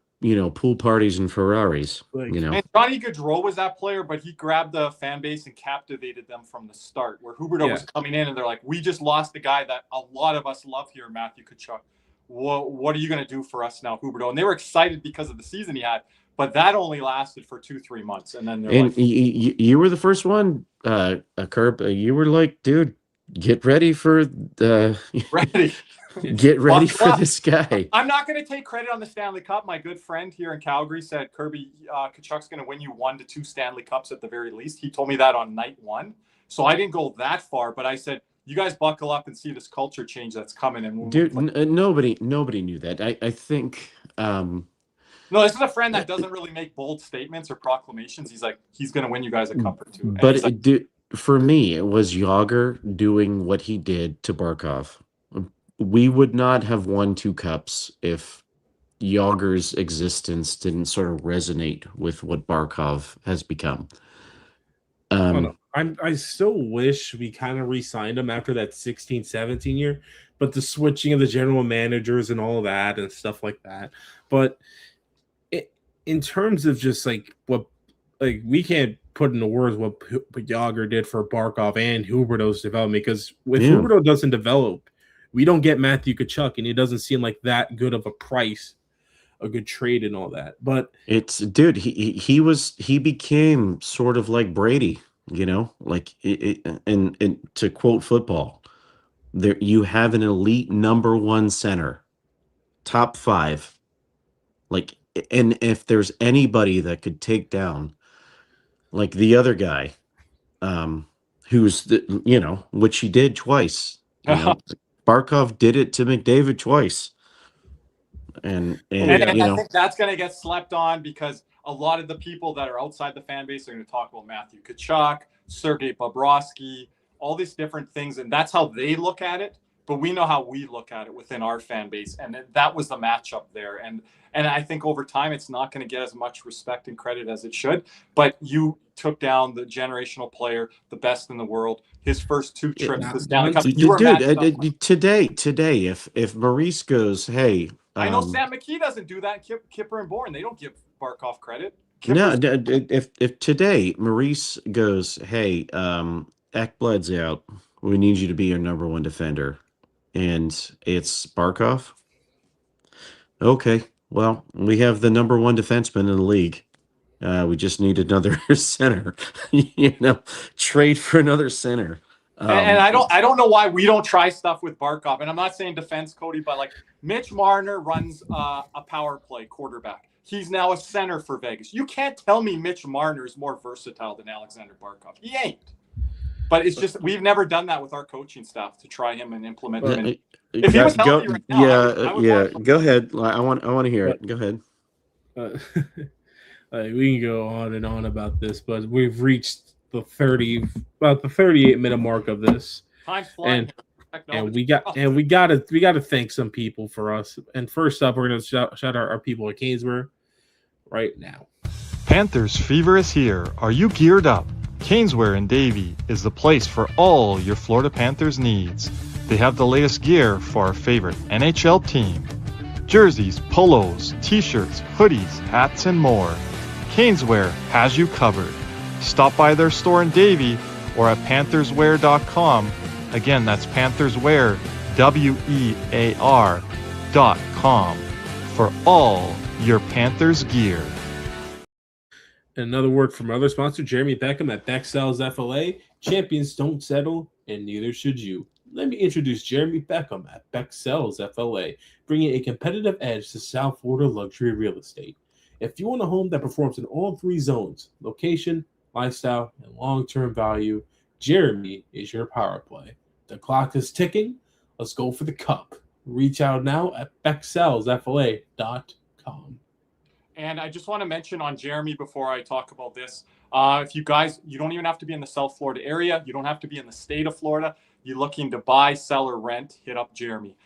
C: pool parties and Ferraris.
B: Like,
A: And Johnny Gaudreau was that player, but he grabbed the fan base and captivated them from the start. Where Huberdeau was coming in, and they're like, "We just lost the guy that a lot of us love here, Matthew Tkachuk. What are you going to do for us now, Huberdeau?" And they were excited because of the season he had, but that only lasted for 2-3 months, and then they're like,
C: you were the first one, Curb. You were like, dude, get ready for the
A: ready.
C: Get ready for this guy.
A: I'm not going to take credit on the Stanley Cup. My good friend here in Calgary said Kirby Tkachuk's going to win you 1 to 2 Stanley Cups at the very least. He told me that on night 1. So I didn't go that far, but I said, you guys buckle up and see this culture change that's coming. And
C: dude, nobody knew that. I think.
A: No, this is a friend that doesn't really make bold statements or proclamations. He's like, he's going to win you guys a cup or 2.
C: But for me, it was Jágr doing what he did to Barkov. We would not have won 2 cups if Jágr's existence didn't sort of resonate with what Barkov has become.
B: I still wish we kind of re-signed him after that 16-17 year, but the switching of the general managers and all of that and stuff like that. But in terms of just we can't put into words what Jágr did for Barkov and Huberdeau's development, because if Huberdeau doesn't develop, we don't get Matthew Tkachuk, and it doesn't seem like that good of a price, a good trade and all that. But
C: it's, dude, he became sort of like Brady, like and to quote football, there you have an elite number 1 center, top 5, like, and if there's anybody that could take down like the other guy, who's which he did twice, Barkov did it to McDavid twice. And
A: I think that's going to get slept on, because a lot of the people that are outside the fan base are going to talk about Matthew Tkachuk, Sergei Bobrovsky, all these different things, and that's how they look at it. But we know how we look at it within our fan base, and that was the matchup there. And I think over time it's not going to get as much respect and credit as it should. But you took down the generational player, the best in the world. His first 2 trips to Stanley Cup.
C: Dude, today, if Maurice goes, hey,
A: I know Sam McKee doesn't do that. Kipper and Bourne, they don't give Barkov credit.
C: No, if today Maurice goes, hey, Ekblad's out, we need you to be your number 1 defender, and it's Barkov. Okay, well, we have the number 1 defenseman in the league. We just need another center. Trade for another center.
A: And I don't know why we don't try stuff with Barkov. And I'm not saying defense, Cody, but like Mitch Marner runs a power play quarterback. He's now a center for Vegas. You can't tell me Mitch Marner is more versatile than Alexander Barkov. He ain't. But it's just, we've never done that with our coaching staff to try him and implement him. If he was healthy right now,
C: go ahead. I want to hear it. Go ahead.
B: We can go on and on about this, but we've reached the 38-minute mark of this.
A: Time's flying.
B: And we got to thank some people for us. And first up, we're gonna shout out our people at Caneswear right now.
D: Panthers fever is here. Are you geared up? Caneswear in Davie is the place for all your Florida Panthers needs. They have the latest gear for our favorite NHL team. Jerseys, polos, t-shirts, hoodies, hats, and more. Caneswear has you covered. Stop by their store in Davie or at pantherswear.com. Again, that's pantherswear, WEAR.com for all your Panthers gear.
B: Another word from our other sponsor, Jeremy Beckham at Beck Sells FLA. Champions don't settle, and neither should you. Let me introduce Jeremy Beckham at Beck Sells FLA, bringing a competitive edge to South Florida luxury real estate. If you want a home that performs in all 3 zones, location, lifestyle, and long-term value, Jeremy is your power play. The clock is ticking. Let's go for the cup. Reach out now at becksellsfla.com.
A: And I just want to mention on Jeremy before I talk about this, if you guys, you don't even have to be in the South Florida area. You don't have to be in the state of Florida. You're looking to buy, sell, or rent, hit up Jeremy.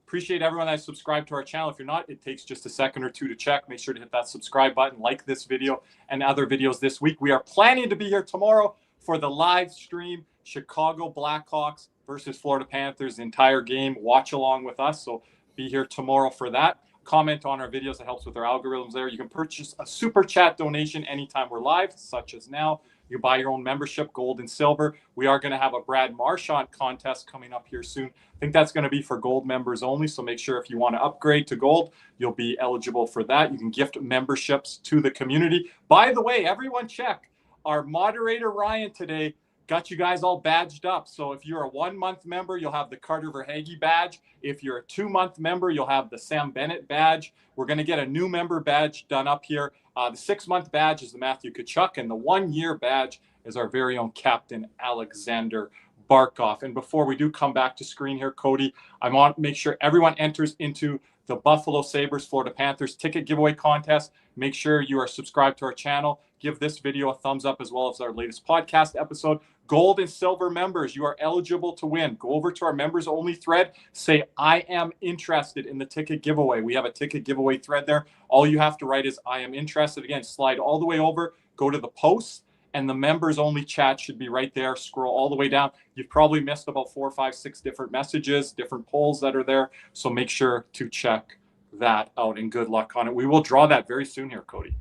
A: Appreciate everyone that subscribed to our channel. If you're not, it takes just a second or 2 to check. Make sure to hit that subscribe button, like this video and other videos this week. We are planning to be here tomorrow for the live stream, Chicago Blackhawks versus Florida Panthers, the entire game. Watch along with us. So be here tomorrow for that. comment on our videos. That helps with our algorithms there. You can purchase a super chat donation anytime we're live, such as now. You buy your own membership, gold and silver. We are going to have a Brad Marchand contest coming up here soon. I think that's going to be for gold members only. So make sure if you want to upgrade to gold, you'll be eligible for that. You can gift memberships to the community. By the way, everyone check. Our moderator, Ryan, today got you guys all badged up. So if you're a 1-month member, you'll have the Carter Verhage badge. If you're a 2-month member, you'll have the Sam Bennett badge. We're going to get a new member badge done up here. The 6-month badge is the Matthew Tkachuk, and the 1-year badge is our very own Captain Alexander Barkov. And before we do come back to screen here, Cody, I want to make sure everyone enters into the Buffalo Sabres Florida Panthers ticket giveaway contest. Make sure you are subscribed to our channel. Give this video a thumbs up as well as our latest podcast episode. Gold and silver members, you are eligible to win. Go over to our members only thread. Say, I am interested in the ticket giveaway. We have a ticket giveaway thread there. All you have to write is, I am interested. Again, slide all the way over, go to the posts, and the members only chat should be right there. Scroll all the way down. You've probably missed about 4, 5, 6 different messages, different polls that are there. So make sure to check that out, and good luck on it. We will draw that very soon here, Cody.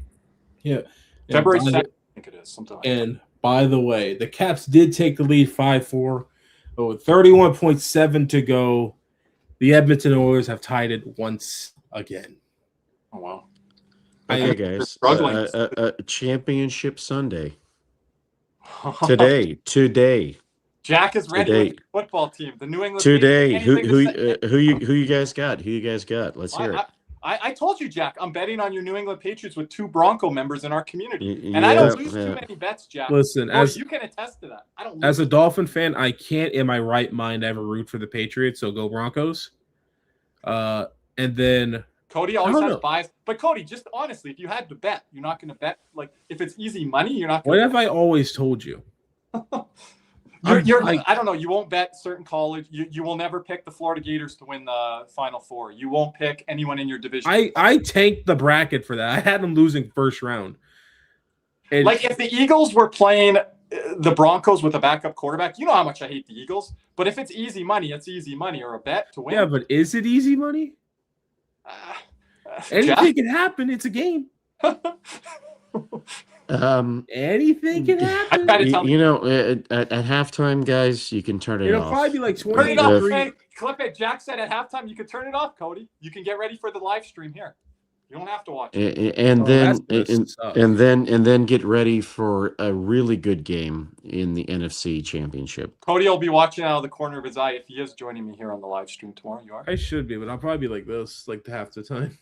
B: Yeah.
A: February 2nd, I think it is, something like that.
B: By the way, the Caps did take the lead 5-4, but with 31.7 to go, the Edmonton Oilers have tied it once again.
A: Oh, wow.
C: Okay, guys. Championship Sunday. Today.
A: Jack is ready with the football team. The New England
C: today. Who you guys got? Who you guys got? Let's hear it.
A: I told you, Jack, I'm betting on your New England Patriots with 2 Bronco members in our community. And I don't lose too many bets, Jack.
B: Listen,
A: you can attest to that. I don't lose.
B: As a Dolphin fan, I can't in my right mind ever root for the Patriots, so go Broncos. And then
A: Cody always has bias. But Cody, just honestly, if you had to bet, you're not going to bet. Like, if it's easy money, you're not going to.
B: What have I always told you?
A: I don't know. You won't bet certain college. You will never pick the Florida Gators to win the Final Four. You won't pick anyone in your division.
B: I tanked the bracket for that. I had them losing first round. And
A: like, if the Eagles were playing the Broncos with a backup quarterback, you know how much I hate the Eagles. But if it's easy money, it's easy money, or a bet to win.
B: Yeah, but is it easy money? Anything can happen. It's a game. Anything can happen.
C: At halftime, guys, you can turn it off.
B: It'll probably be like 20.
A: Turn it off. Hey, clip it. Jack said at halftime you can turn it off, Cody. You can get ready for the live stream here. You don't have to watch it.
C: And then get ready for a really good game in the NFC Championship.
A: Cody will be watching out of the corner of his eye if he is joining me here on the live stream tomorrow. You are?
B: I should be, but I'll probably be like this, like half the time.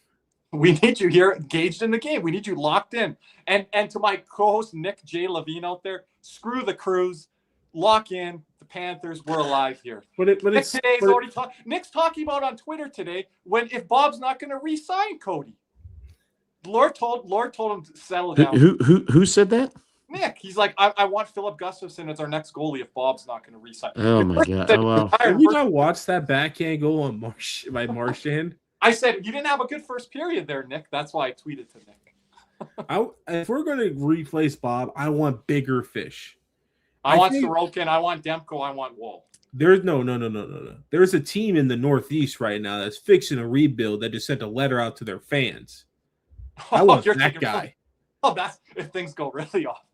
A: We need you here engaged in the game. We need you locked in. And to my co-host Nick J. Levine out there, screw the Crews, lock in. The Panthers, we're alive here. Nick's talking about on Twitter today if Bob's not going to re-sign Cody. Lord told him to settle down.
C: Who said that?
A: Nick. He's like, I want Philip Gustafson as our next goalie if Bob's not going to re-sign.
C: Oh my God! Oh, wow.
B: Have you not watched that backhand goal on by Marchand?
A: I said, you didn't have a good first period there, Nick. That's why I tweeted to Nick.
B: If we're going to replace Bob, I want bigger fish.
A: I want Sorokin. I want Demko. I want Woll.
B: There's no. There's a team in the Northeast right now that's fixing a rebuild that just sent a letter out to their fans. I want that guy.
A: That's if things go really off.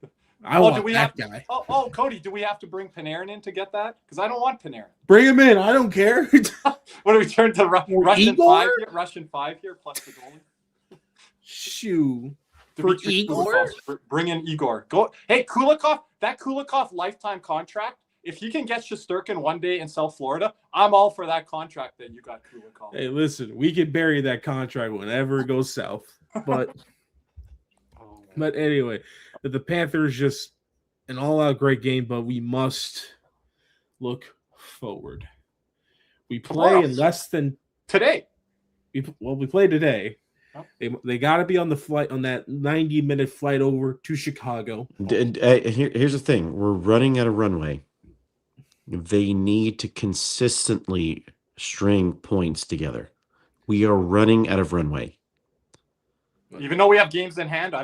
B: I want that guy.
A: Cody, do we have to bring Panarin in to get that? Because I don't want Panarin.
B: Bring him in. I don't care.
A: What do we turn to Russian five here? Russian 5 here plus the goalie.
B: Shoo.
A: For Igor? Bring in Igor. Go. Hey, Kulikov. That Kulikov lifetime contract. If he can get Shesterkin one day in South Florida, I'm all for that contract that you got Kulikov.
B: Hey, listen, we can bury that contract whenever it goes south. But but anyway, the Panthers just an all-out great game, but we must look forward. We play in less than
A: today.
B: We play today. They got to be on the flight on that 90-minute flight over to Chicago.
C: Here's the thing: we're running out of runway. They need to consistently string points together. We are running out of runway.
A: Even though we have games in hand,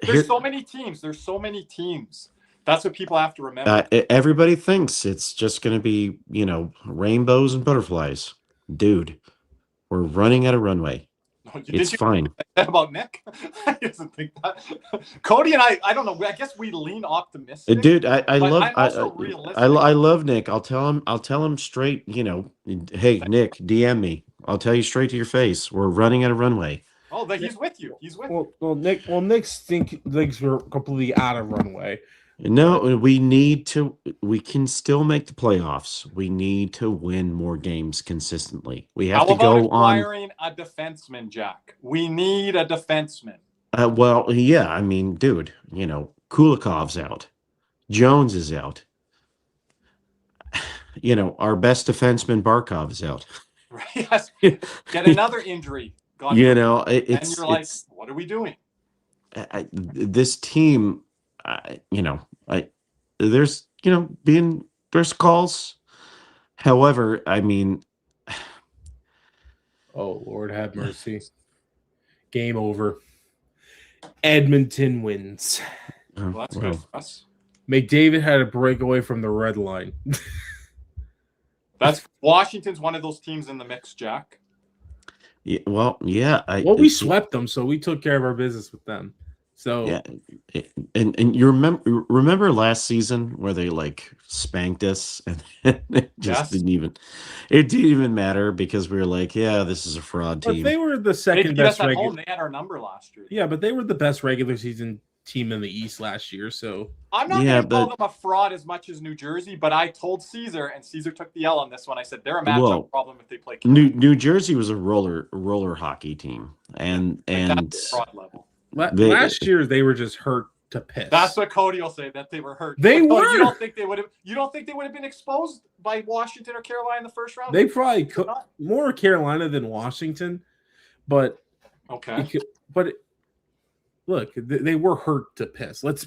A: there's so many teams. There's so many teams. That's what people have to remember.
C: Everybody thinks it's just going to be, rainbows and butterflies. Dude, We're running out of runway.
A: No,
C: It's fine.
A: Think that about Nick? I doesn't think that. Cody and I don't know. I guess we lean optimistic.
C: Dude, I
A: but
C: love
A: I'm also realistic.
C: I love Nick. I'll tell him straight, hey Nick, DM me. I'll tell you straight to your face. We're running out of runway.
A: Oh, but he's with you. He's with you.
B: Nick's thinks we're completely out of runway.
C: No, we can still make the playoffs. We need to win more games consistently. We have
A: How
C: to
A: about
C: go on.
A: acquiring a defenseman, Jack? We need a defenseman.
C: Well, yeah, I mean, dude, Kulikov's out. Jones is out. Our best defenseman Barkov is out.
A: Yes. Get another injury. God
C: and
A: you're like, what are we doing?
C: This team, there's calls. However, I mean,
B: oh Lord have mercy. Game over. Edmonton wins.
A: Well, that's good for us.
B: McDavid had a breakaway from the red line.
A: That's Washington's one of those teams in the mix, Jack.
C: Yeah, well, yeah.
B: We swept them, so we took care of our business with them. So
C: yeah, and you remember last season where they spanked us and it just didn't even matter because we were like, yeah, this is a fraud team.
B: But they were the second best
A: home. They had our number last year.
B: Yeah, but they were the best regular season team in the East last year. So
A: I'm not going to call them a fraud as much as New Jersey, but I told Caesar, and Caesar took the L on this one. I said they're a matchup problem if they play.
C: New Jersey was a roller hockey team, and
A: that's fraud level.
B: Last year they were just hurt to piss.
A: That's what Cody will say, that they were hurt.
B: They were.
A: You don't think they would have been exposed by Washington or Carolina in the first round?
B: They probably could more Carolina than Washington, but
A: okay.
B: But look, they were hurt to piss. Let's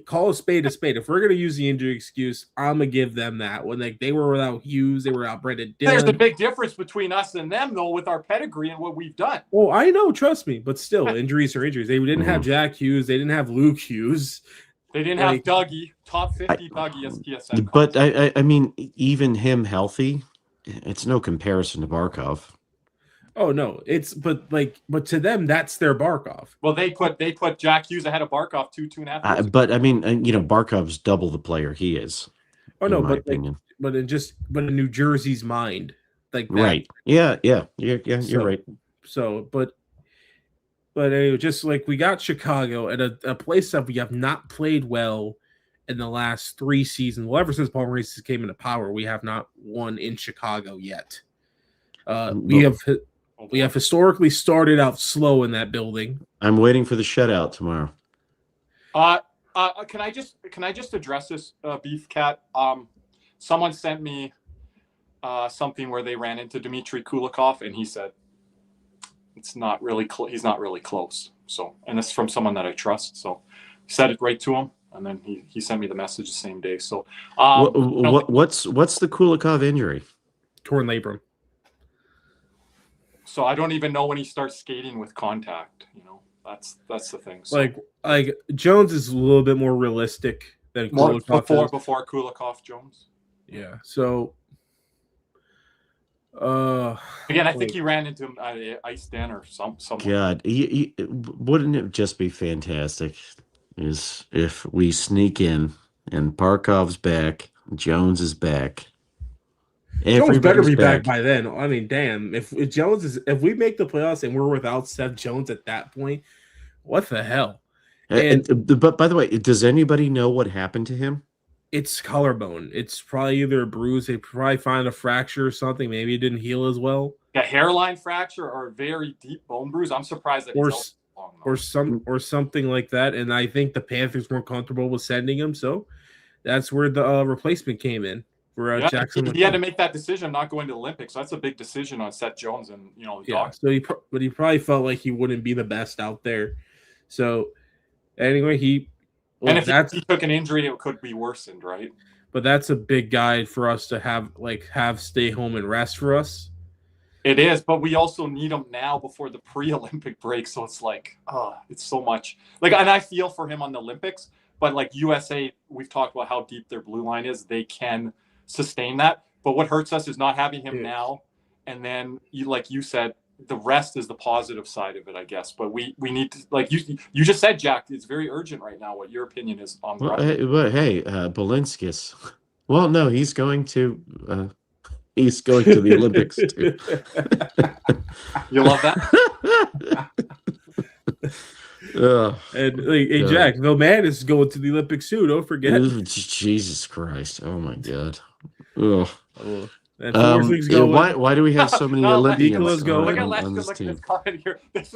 B: call a spade a spade. If we're gonna use the injury excuse, I'm gonna give them that. When they were without Hughes, they were without Brendan Dillon.
A: There's a big difference between us and them, though, with our pedigree and what we've done.
B: Well, I know, trust me, but still, injuries are injuries. They didn't have Jack Hughes. They didn't have Luke Hughes.
A: They didn't have Dougie, top 50 Dougie as TSN.
C: But I mean, even him healthy, it's no comparison to Barkov.
B: Oh no, but to them that's their Barkov.
A: Well, they put Jack Hughes ahead of Barkov 2.5 years.
C: But I mean, Barkov's double the player he is.
B: Oh no, but in New Jersey's mind, like that.
C: Right? Yeah, you're right.
B: So, but anyway, just like we got Chicago at a place that we have not played well in the last 3 seasons. Well, ever since Paul Maurice came into power, we have not won in Chicago yet. We have historically started out slow in that building.
C: I'm waiting for the shutout tomorrow.
A: Can I just address this, Beef Cat? Someone sent me something where they ran into Dmitry Kulikov, and he said it's not really he's not really close. So, and it's from someone that I trust. So, I said it right to him, and then he sent me the message the same day. So,
C: what's the Kulikov injury?
B: Torn labrum.
A: So I don't even know when he starts skating with contact. That's the thing. So,
B: like Jones is a little bit more realistic than Kulikov
A: before Kulikov Jones.
B: Yeah. So
A: again, I think he ran into him at Ice Den or somewhere.
C: God, wouldn't it just be fantastic is if we sneak in and Barkov's back, Jones is back.
B: Jones better be back by then. I mean, damn, if we make the playoffs and we're without Seth Jones at that point, what the hell?
C: But by the way, does anybody know what happened to him?
B: It's collarbone. It's probably either a bruise. They probably find a fracture or something. Maybe it didn't heal as well.
A: A hairline fracture or a very deep bone bruise. I'm surprised that he's
B: or something like that. And I think the Panthers weren't comfortable with sending him, so that's where the replacement came in. Jackson,
A: he had to make that decision not going to the Olympics. So that's a big decision on Seth Jones and
B: Dogs. So he probably felt like he wouldn't be the best out there. So anyway,
A: if he took an injury, it could be worsened, right?
B: But that's a big guy for us to have stay home and rest for us.
A: It is, but we also need him now before the pre-Olympic break. So it's it's so much and I feel for him on the Olympics, but USA, we've talked about how deep their blue line is. They can sustain that, but what hurts us is not having him now and then like you said, the rest is the positive side of it, I guess. But we need to, like you just said, Jack. It's very urgent right now. What your opinion is on
C: Belinskis. Well, no, he's going to the Olympics too.
A: You love that?
B: And hey, Jack, the man is going to the Olympics too. Don't forget.
C: Jesus Christ! Oh my God! Ugh. Why do we have so many Olympians on this team?
A: This comment here. This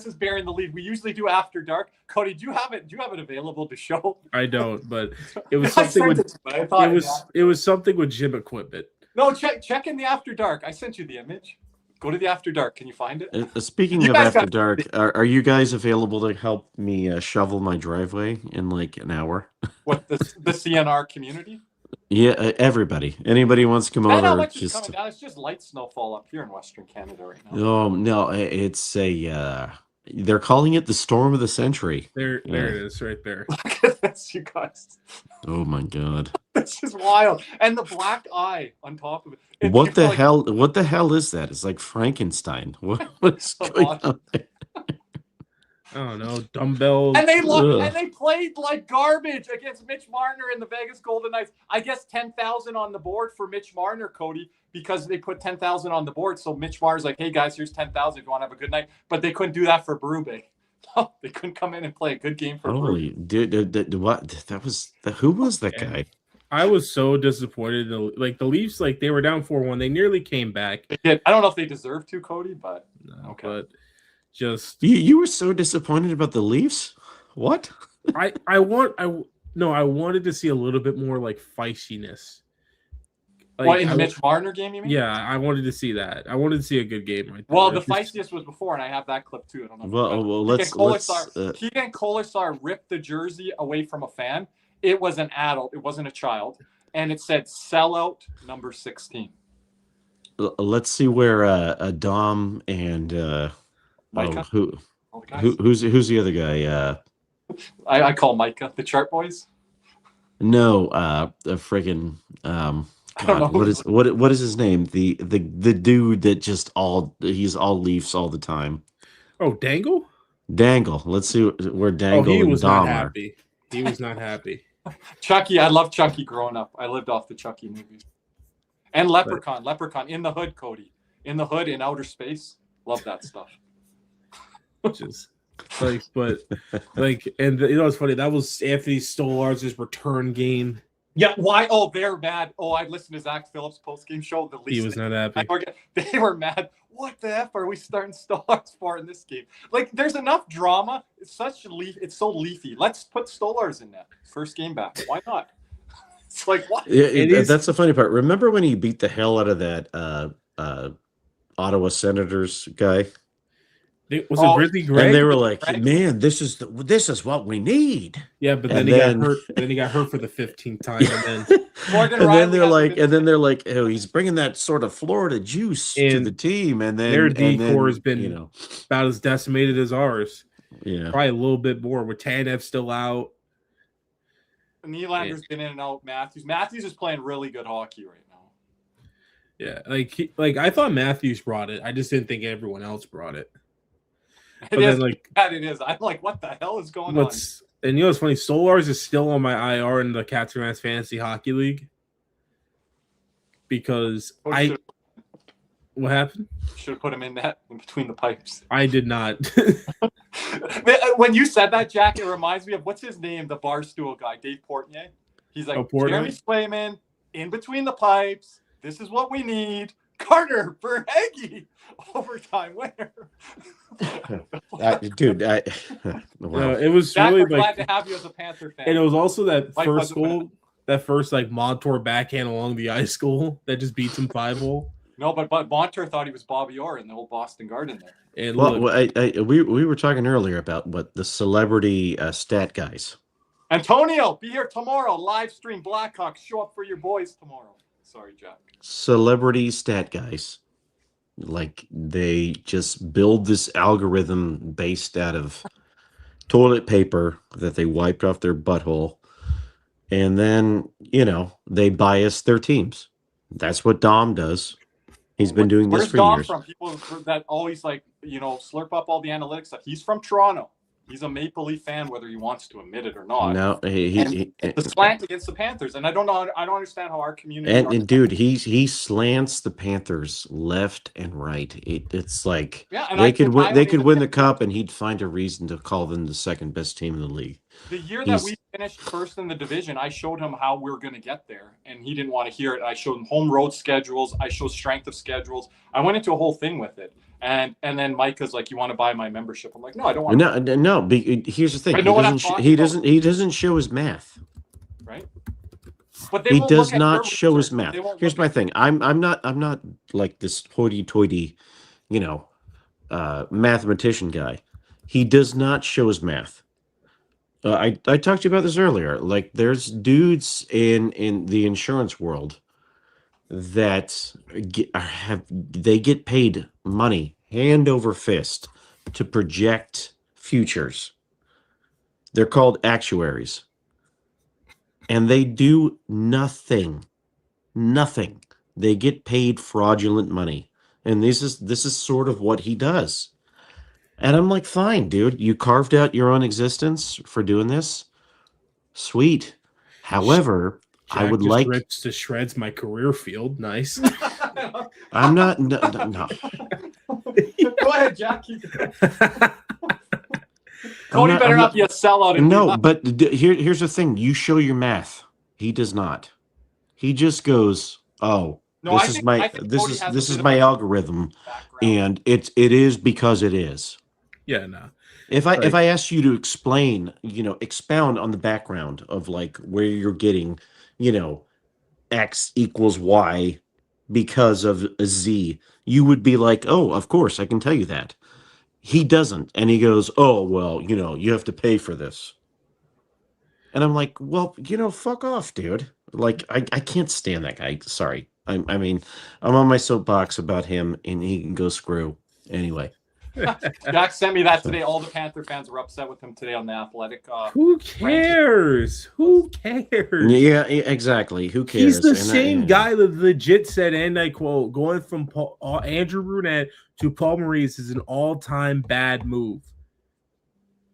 A: is bearing the lead. We usually do after dark. Cody, do you have it available to show?
B: I don't, but it was something with it was something with gym equipment.
A: No, check in the after dark. I sent you the image. Go to the after dark. Can you find it?
C: Speaking of after dark, are you guys available to help me shovel my driveway in like an hour?
A: What, the CNR community?
C: Yeah, everybody. Anybody wants to come over?
A: How much is coming down? It's just light snowfall up here in Western Canada right now.
C: Oh no, it's a. They're calling it the storm of the century.
B: There it is, right there.
A: Look at this, you guys.
C: Oh my God,
A: this is wild. And the black eye on top of it.
C: What the hell? What the hell is that? It's like Frankenstein. What's going on there?
B: I don't know, dumbbells.
A: And they played like garbage against Mitch Marner and the Vegas Golden Knights. I guess 10,000 on the board for Mitch Marner, Cody, because they put 10,000 on the board. So Mitch Marner's like, hey guys, here's 10,000 if you want to have a good night. But they couldn't do that for Berube. No, they couldn't come in and play a good game for Berube.
C: Dude, what? That was who was that guy?
B: I was so disappointed. Like the Leafs, like they were down 4-1. They nearly came back.
A: I don't know if they deserve to, Cody, but okay.
B: But just
C: you were so disappointed about the Leafs. What?
B: I wanted to see a little bit more like feistiness.
A: Like, in the Mitch Marner game, you mean?
B: Yeah, I wanted to see that. I wanted to see a good game right there.
A: Well, the feistiest was before, and I have that clip too. I don't know.
C: Well, let's.
A: Keegan Colasar ripped the jersey away from a fan. It was an adult. It wasn't a child, and it said "sellout number 16."
C: Let's see where Dom and
A: Micah?
C: who's the other guy?
A: I call Micah the Chart Boys.
C: No, the friggin'
A: I don't know.
C: what is his name? The dude that he's all Leafs all the time.
B: Oh, Dangle.
C: Let's see where Dangle
B: he was
C: and Dom
B: not happy. He was not happy.
A: Chucky, I love Chucky growing up. I lived off the Chucky movies. And Leprechaun in the hood, Cody. In the hood, in outer space. Love that stuff.
B: Just and it's funny. That was Anthony Stolarz' return game.
A: Yeah, why? Oh, they're mad. Oh, I listened to Zach Phillips' post-game show.
B: He was not happy.
A: They were mad. What the F are we starting Stolarz for in this game? Like, there's enough drama. It's so leafy. Let's put Stolarz in that first game back. Why not? It's like, what?
C: That's the funny part. Remember when he beat the hell out of that Ottawa Senators guy?
B: It really great.
C: And they were like, "Man, this is what we need."
B: Yeah, but then he got hurt. Then he got hurt for the 15th time, and
C: then they're like, "Oh, he's bringing that sort of Florida juice to the team." And then
B: their decor has been about as decimated as ours.
C: Yeah,
B: probably a little bit more with Tanev still out.
A: Nylander's been in and out. Matthews is playing really good hockey right now.
B: Yeah, like I thought Matthews brought it. I just didn't think everyone else brought it.
A: It is. I'm like, what the hell is going on?
B: And you know what's funny? Stolarz is still on my IR in the CatsNRats Fantasy Hockey League because what happened?
A: Should have put him in between the pipes.
B: I did not.
A: When you said that, Jack, it reminds me of what's his name, the Barstool guy, Dave Portnier. He's like, Jeremy Swayman in between the pipes. This is what we need. Carter Verhaeghe, overtime winner.
C: Dude,
B: it was
A: Jack,
B: really
A: we're glad to have you as a Panther fan.
B: And it was also that first goal, that first like Montour backhand along the ice goal that just beats him 5-0.
A: No, but Montour thought he was Bobby Orr in the old Boston Garden there.
B: And
C: we were talking earlier about what the celebrity stat guys.
A: Antonio, be here tomorrow. Live stream Blackhawks. Show up for your boys tomorrow. Sorry, Jack.
C: Celebrity stat guys, like they just build this algorithm based out of toilet paper that they wiped off their butthole, and then they bias their teams. That's what Dom does. He's been doing this
A: Where's
C: for
A: Dom
C: years.
A: from? People that always like, slurp up all the analytics stuff. He's from Toronto. He's a Maple Leaf fan, whether he wants to admit it or not.
C: No,
A: The slant against the Panthers, and I don't know. I don't understand how our community.
C: and dude, he slants the Panthers left and right. It's like they could win the cup, and he'd find a reason to call them the second best team in the league.
A: The year that we finished first in the division, I showed him how we were going to get there, and he didn't want to hear it. I showed him home road schedules. I showed strength of schedules. I went into a whole thing with it. And then Micah's like, "You want to buy my membership?" I'm like, "No, I don't want."
C: No. Here's the thing. He doesn't show his math.
A: Right. But
C: he does not show his math. Here's my thing. I'm not like this hoity-toity, mathematician guy. He does not show his math. I talked to you about this earlier. Like, there's dudes in the insurance world that get paid money hand over fist to project futures. They're called actuaries, and they do nothing. They get paid fraudulent money, and this is sort of what he does. And I'm like, fine, dude, you carved out your own existence for doing this. Sweet. However,
B: Jack
C: I would
B: just
C: like
B: rips to shreds my career field. Nice.
C: I'm not. No.
A: Go ahead, Jack. Cody better not be a sellout.
C: No, but here's the thing. You show your math. He does not. He just goes, "Oh,
A: no,
C: this is my algorithm, and it is because it is."
B: Yeah, no.
C: If I asked you to explain, expound on the background of like where you're getting, X equals Y because of a Z, you would be like, "Oh, of course, I can tell you that." He doesn't, and he goes, "Oh, well, you have to pay for this." And I'm like, "Well, fuck off, dude." Like, I can't stand that guy. Sorry. I mean, I'm on my soapbox about him, and he can go screw. Anyway.
A: Jack sent me that today. All the Panther fans were upset with him today on the Athletic.
B: Who cares? Who cares?
C: Yeah, exactly. Who cares?
B: He's the same guy that legit said, and I quote, "Going from Andrew Brunette to Paul Maurice is an all-time bad move."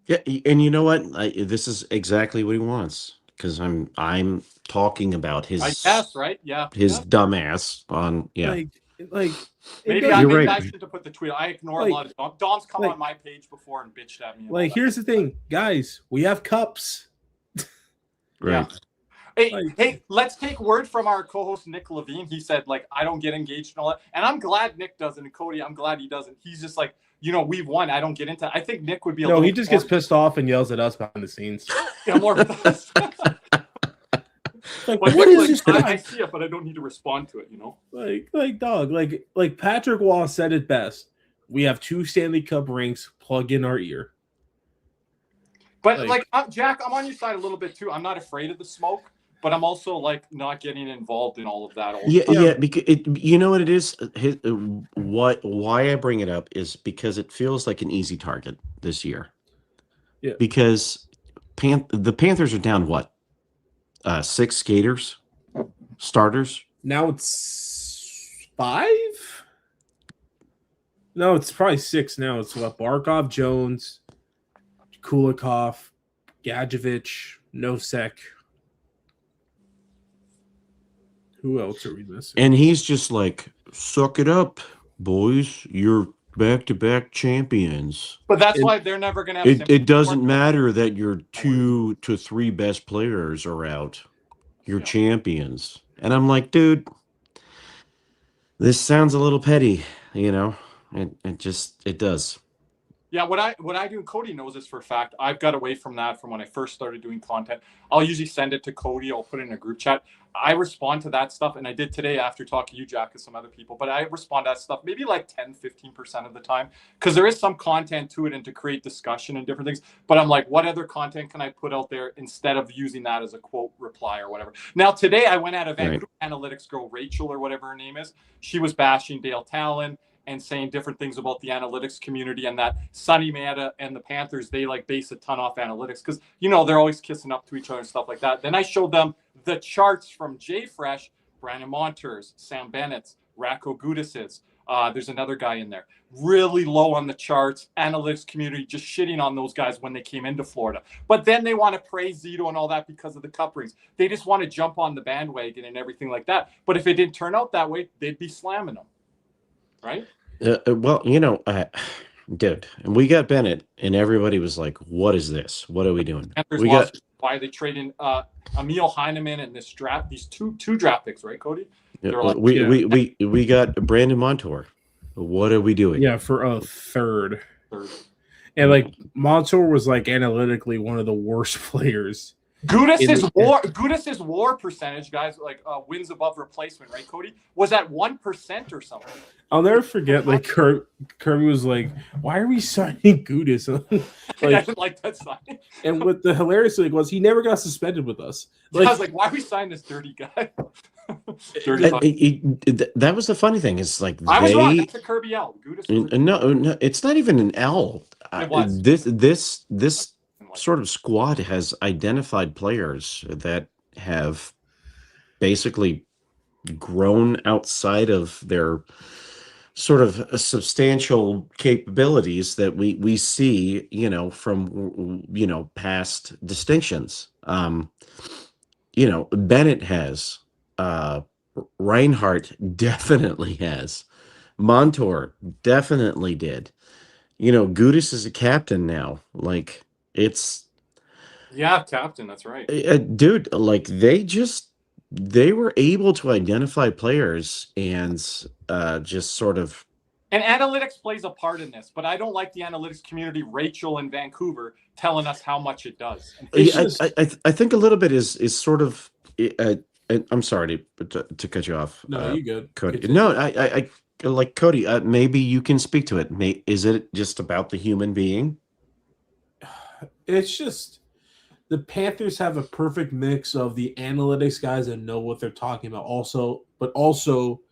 C: Yeah, and you know what? This is exactly what he wants, because I'm talking about his.
A: I guess, right? Yeah.
C: His dumbass on
A: Maybe I should have put the tweet. I ignore a lot of Dom's come on my page before and bitched at me.
B: Here's the thing, guys. We have cups.
C: Right.
A: Yeah. Hey, let's take word from our co-host Nick Levine. He said, I don't get engaged and all that. And I'm glad Nick doesn't. And Cody, I'm glad he doesn't. He's just like, we've won. I don't get into it. I think Nick would be
B: he just gets pissed off and yells at us behind the scenes.
A: Yeah, more with us.
B: What is this guy?
A: I see it, but I don't need to respond to it,
B: Dog. Like Patrick Waugh said it best. We have 2 Stanley Cup rings. Plug in our ear.
A: But Jack, I'm on your side a little bit too. I'm not afraid of the smoke, but I'm also not getting involved in all of that.
C: Yeah, because you know what it is. Why I bring it up is because it feels like an easy target this year.
B: Yeah. Because
C: the Panthers are down what? 6 skaters, starters.
B: Now it's 5. No, it's probably 6 now. It's Barkov, Jones, Kulikov, Gadjevich, Nosek. Who else are we missing?
C: And he's just like, "Suck it up, boys. You're back-to-back champions."
A: But that's why they're never going to have
C: it doesn't matter that your 2 to 3 best players are out. You're champions. And I'm like, dude, this sounds a little petty, It does.
A: Yeah, what I do, and Cody knows this for a fact, I've got away from that from when I first started doing content. I'll usually send it to Cody. I'll put it in a group chat. I respond to that stuff, and I did today after talking to you, Jack, and some other people. But I respond to that stuff maybe 10-15% of the time, because there is some content to it and to create discussion and different things. But I'm like, what other content can I put out there instead of using that as a quote reply or whatever? Now, today I went at a Vancouver Analytics girl, Rachel or whatever her name is. She was bashing Dale Talon and saying different things about the analytics community, and that Sonny Mata and the Panthers, they base a ton off analytics because, they're always kissing up to each other and stuff like that. Then I showed them the charts from JFresh, Brandon Monters, Sam Bennett, Ratko Gudas is. There's another guy in there. Really low on the charts. Analytics community just shitting on those guys when they came into Florida. But then they want to praise Zito and all that because of the cup rings. They just want to jump on the bandwagon and everything like that. But if it didn't turn out that way, they'd be slamming them. Right?
C: Well, dude, and we got Bennett, and everybody was like, "What is this? What are we doing?"
A: Panthers
C: We
A: lost
C: got
A: why they traded Emil Heineman and this draft, these two draft picks, right, Cody?
C: we got Brandon Montour. What are we doing?
B: Yeah, for a third. And like Montour was like analytically one of the worst players.
A: Gudas's WAR percentage, guys, like wins above replacement, right, Cody, was at 1% or something.
B: I'll never forget. Like Kirby was like, "Why are we signing Gudas?"
A: I didn't like that sign.
B: And what the hilarious thing was, he never got suspended with us.
A: I was like, "Why are we signing this dirty guy?"
C: That was the funny thing. Is like
A: I was wrong. That's a Kirby L. Gudas.
C: No, it's not even an L.
A: It was.
C: This sort of squad has identified players that have basically grown outside of their sort of substantial capabilities that we see, from past distinctions. Bennett has, Reinhardt definitely has, Montour definitely did. Gudas is a captain now. Like, it's
A: captain. That's right,
C: dude. Like, they were able to identify players and just sort of.
A: And analytics plays a part in this, but I don't like the analytics community, Rachel in Vancouver, telling us how much it does.
C: I think a little bit is sort of. I'm sorry to cut you off.
B: No, you good,
C: Cody. No, I like Cody. Maybe you can speak to it. Is it just about the human being?
B: It's just the Panthers have a perfect mix of the analytics guys that know what they're talking about, but also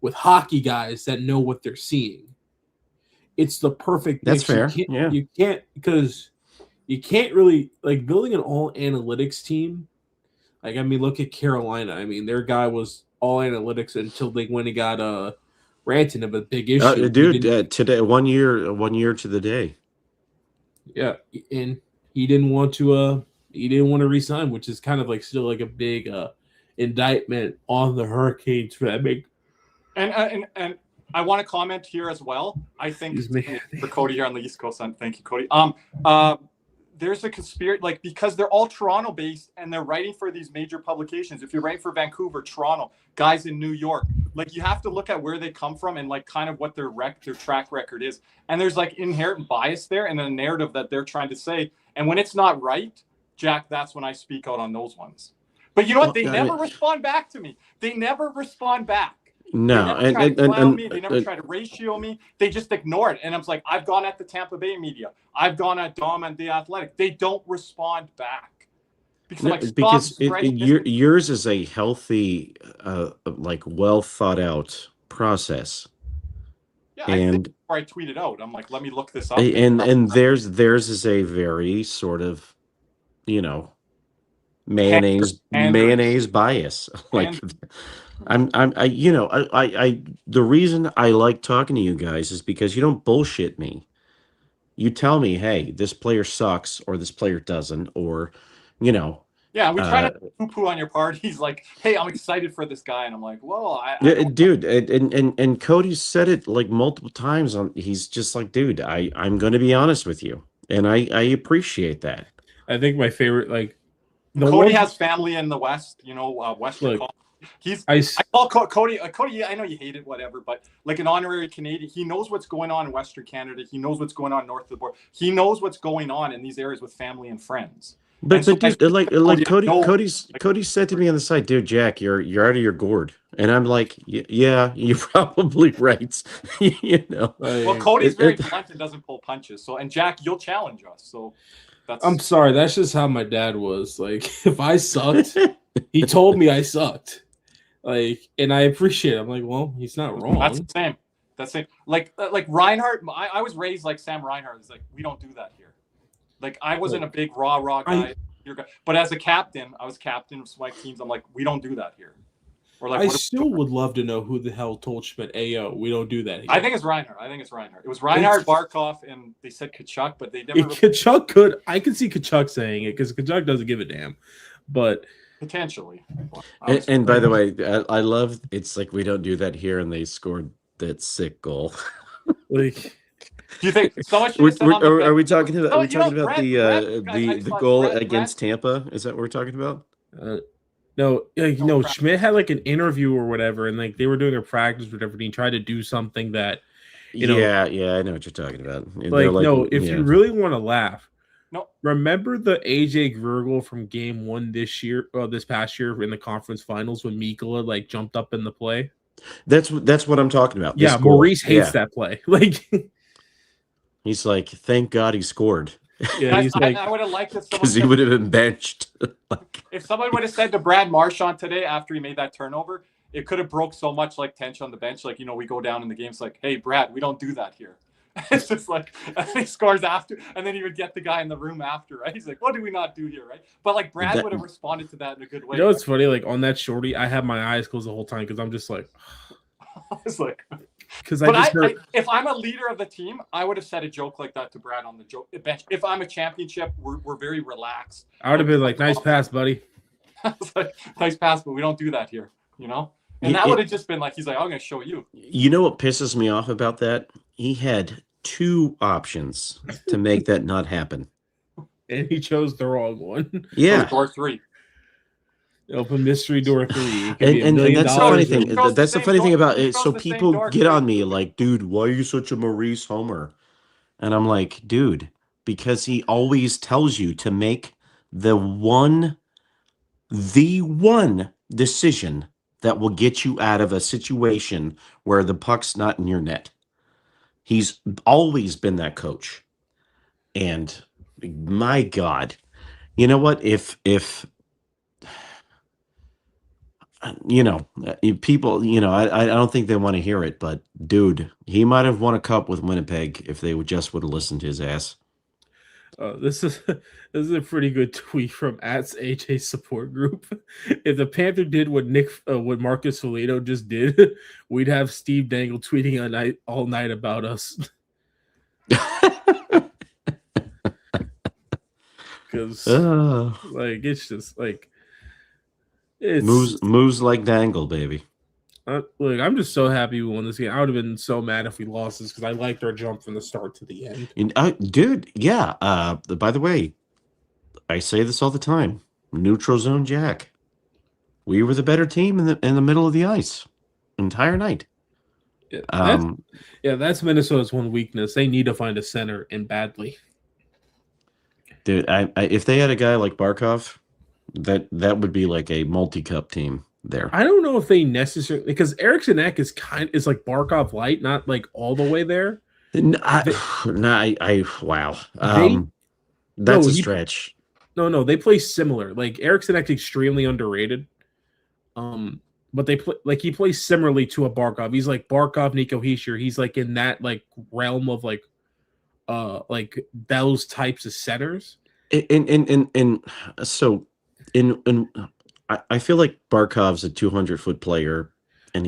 B: with hockey guys that know what they're seeing. It's the perfect mix.
C: That's fair.
B: You can't because you can't really like building an all analytics team. Like, I mean, look at Carolina. I mean, their guy was all analytics until they went and got Rantanen of a big issue.
C: Dude, today 1 year to the day.
B: Yeah, and he didn't want to resign, which is kind of like still like a big indictment on the Hurricanes for that big.
A: And I want to comment here as well. I think for Cody here on the East Coast. Thank you, Cody. There's a conspiracy, like, because they're all Toronto based and they're writing for these major publications. If you're writing for Vancouver, Toronto, guys in New York, like, you have to look at where they come from and like kind of what their track record is. And there's like inherent bias there and a narrative that they're trying to say. And when it's not right, Jack, that's when I speak out on those ones. But you know what? They never respond back to me. They never respond back.
C: No,
A: they never try to clown me. They never try to ratio me. They just ignore it. And I'm like, I've gone at the Tampa Bay media. I've gone at Dom and The Athletic. They don't respond back. Because
C: yours is a healthy, like, well thought out process.
A: Yeah, and before I tweet it out, I'm like, let me look this up.
C: And theirs is a very sort of, mayonnaise bias. Like, the reason I like talking to you guys is because you don't bullshit me. You tell me, hey, this player sucks or this player doesn't, or,
A: Yeah, we try to poo-poo on your parties. Like, hey, I'm excited for this guy, and I'm like, well,
C: dude, and Cody said it like multiple times. He's just like, dude, I'm going to be honest with you, and I appreciate that.
B: I think my favorite, like,
A: Cody has family in the West, Western. I call Cody. Cody, I know you hate it, whatever, but like an honorary Canadian, he knows what's going on in Western Canada. He knows what's going on north of the border. He knows what's going on in these areas with family and friends.
C: But dude, Cody said to me on the side, dude, Jack, you're out of your gourd, and I'm like, yeah, you're probably right.
A: Well, Cody's very blunt and doesn't pull punches. So, and Jack, you'll challenge us. So,
B: I'm sorry, that's just how my dad was. Like, if I sucked, he told me I sucked. Like, and I appreciate it. I'm like, well, he's not wrong.
A: That's the same. Like Reinhardt. I was raised like Sam Reinhardt. It's like, we don't do that here. Like, I wasn't a big raw guy. But as a captain, I was captain of my teams. I'm like, we don't do that here. Or like,
B: I
A: what
B: still would love to know who the hell told Schmidt, "Ayo, we don't do that here."
A: I think it's Reinhardt. It was Reinhardt, Barkov, and they said Kachuk, but they never
B: Kachuk could. I could see Kachuk saying it because Kachuk doesn't give a damn. But
A: potentially.
C: And by the way, I love it's like we don't do that here, and they scored that sick goal.
B: like,
A: do you think someone should have said on the
C: Are we talking about?
A: No,
C: Are we
A: you know,
C: talking about the goal against Tampa? Is that what we're talking about?
B: no, Schmidt had like an interview or whatever, and like they were doing a practice or whatever, and he tried to do something that,
C: yeah, I know what you're talking about.
B: Like, no, if you really want to laugh,
A: no,
B: remember the AJ Grugel from Game 1 this past year in the conference finals when Mikola like jumped up in the play.
C: That's what I'm talking about.
B: Yeah, Maurice hates that play. Like,
C: he's like, thank God he scored.
B: Yeah, he's like,
A: I would have liked it
C: because he would have been benched.
A: If someone would have said to Brad Marchand today after he made that turnover, it could have broke so much like tension on the bench. Like, we go down in the games like, hey, Brad, we don't do that here. It's just like, and he scores after, and then he would get the guy in the room after, right? He's like, what do we not do here, right? But like Brad would have responded to that in a good way.
B: It's funny, like on that shorty, I have my eyes closed the whole time because I'm just like,
A: it's like,
B: because
A: if I'm a leader of the team, I would have said a joke like that to Brad on the bench. If I'm a championship, we're very relaxed.
B: I would have been like, nice pass, buddy.
A: It's like, nice pass, but we don't do that here, And that would have just been like, he's like, I'm going to show you.
C: You know what pisses me off about that? He had 2 options to make that not happen.
B: And he chose the wrong one.
C: Yeah.
A: Door 3.
B: Open mystery door 3.
C: And that's the funny thing. That's the funny thing about it. So people get on me like, dude, why are you such a Maurice homer? And I'm like, dude, because he always tells you to make the one decision that will get you out of a situation where the puck's not in your net. He's always been that coach. And my God, you know what? If people, I don't think they want to hear it, but dude, he might have won a cup with Winnipeg if they would have listened to his ass.
B: This is a pretty good tweet from @AJ support group. If the Panther did what Marcus Foligno just did, we'd have Steve Dangle tweeting all night about us. Because like it's just like
C: moves like Dangle, baby.
B: Look, I'm just so happy we won this game. I would have been so mad if we lost this because I liked our jump from the start to the end.
C: Dude, yeah. By the way, I say this all the time. Neutral zone Jack. We were the better team in the middle of the ice entire night.
B: That's Minnesota's one weakness. They need to find a center, and badly.
C: Dude, if they had a guy like Barkov, that would be like a multi-cup team there.
B: I don't know if they necessarily, because Eriksson Ek is like Barkov light, not like all the way there.
C: Wow. That's a stretch.
B: No, they play similar. Like Eriksson Ek extremely underrated. But they play like he plays similarly to a Barkov. He's like Barkov, Nico Hischier. He's like in that like realm of like those types of centers.
C: I feel like Barkov's a 200-foot player, and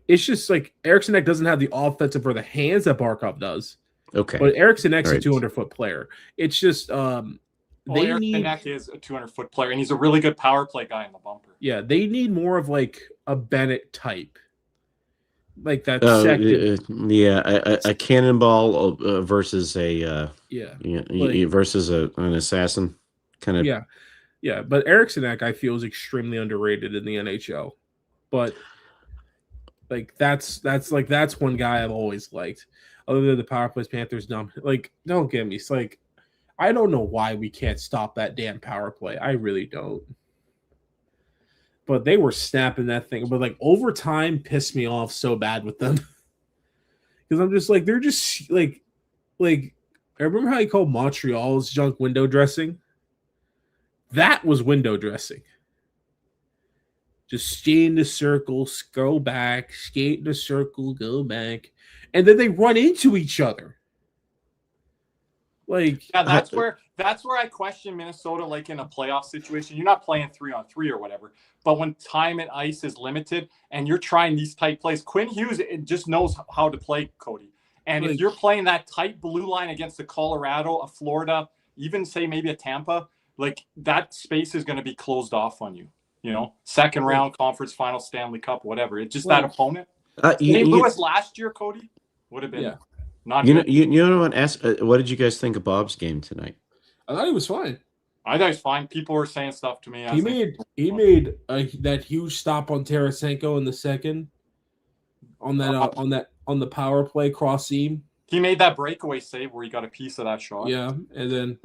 B: it's just like Eriksson Ek doesn't have the offensive or the hands that Barkov does.
C: Okay,
B: but Eriksson Ek's a 200-foot player. It's just
A: Eriksson Ek is a 200-foot player, and he's a really good power play guy in the bumper.
B: Yeah, they need more of like a Bennett type. Like that second,
C: a cannonball versus versus an assassin kind of.
B: Yeah. But Eriksson Ek, I feel, is extremely underrated in the NHL. But like that's one guy I've always liked. Other than the power plays, Panthers dumb. Like, don't get me. It's like I don't know why we can't stop that damn power play. I really don't. But they were snapping that thing. But like overtime pissed me off so bad with them. Because I'm just like, they're just like I remember how you called Montreal's junk window dressing? That was window dressing. Just stay in the circle, go back, skate in the circle, go back. And then they run into each other. Like,
A: yeah, that's where That's where I question Minnesota, like in a playoff situation. You're not playing 3-on-3 or whatever, but when time and ice is limited and you're trying these tight plays, Quinn Hughes just knows how to play, Cody. And if you're playing that tight blue line against a Colorado, a Florida, even say maybe a Tampa, like that space is going to be closed off on you. You know, second round conference final, Stanley Cup, whatever. It's just that opponent. St. Louis last year, Cody, would have been not good.
C: You know what? What did you guys think of Bob's game tonight?
B: I thought he was fine.
A: I thought he was fine. People were saying stuff to me.
B: He made that huge stop on Tarasenko in the second on the power play cross seam.
A: He made that breakaway save where he got a piece of that shot.
B: Yeah, and then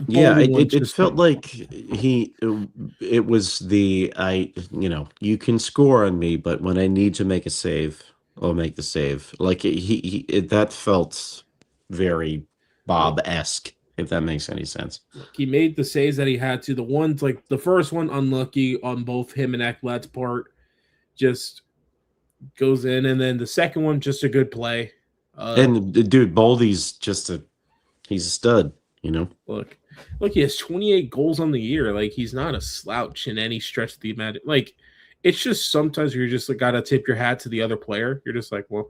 C: it felt like it was you can score on me, but when I need to make a save, I'll make the save. Like that felt very Bob-esque, if that makes any sense.
B: He made the saves that he had to. The ones like the first one unlucky on both him and Ekblad's part, just goes in, and then the second one just a good play.
C: And dude, Boldy's he's a stud. You know,
B: look, he has 28 goals on the year. Like, he's not a slouch in any stretch of the imagine. Like, it's just sometimes you're just like, gotta tip your hat to the other player. You're just like, well,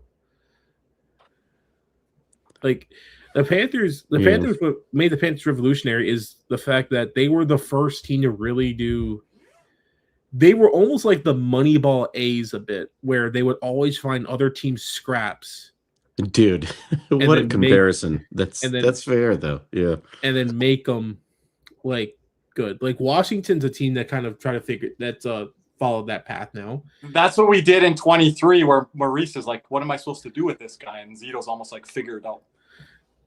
B: like the Panthers. What made the Panthers revolutionary is the fact that they were the first team to really do. They were almost like the Moneyball A's a bit, where they would always find other teams' scraps.
C: Dude, what a comparison. That's fair, though. Yeah. And
B: then make them, like, good. Like, Washington's a team that kind of followed that path now.
A: That's what we did in 23, where Maurice is like, what am I supposed to do with this guy? And Zito's almost like, figure it out.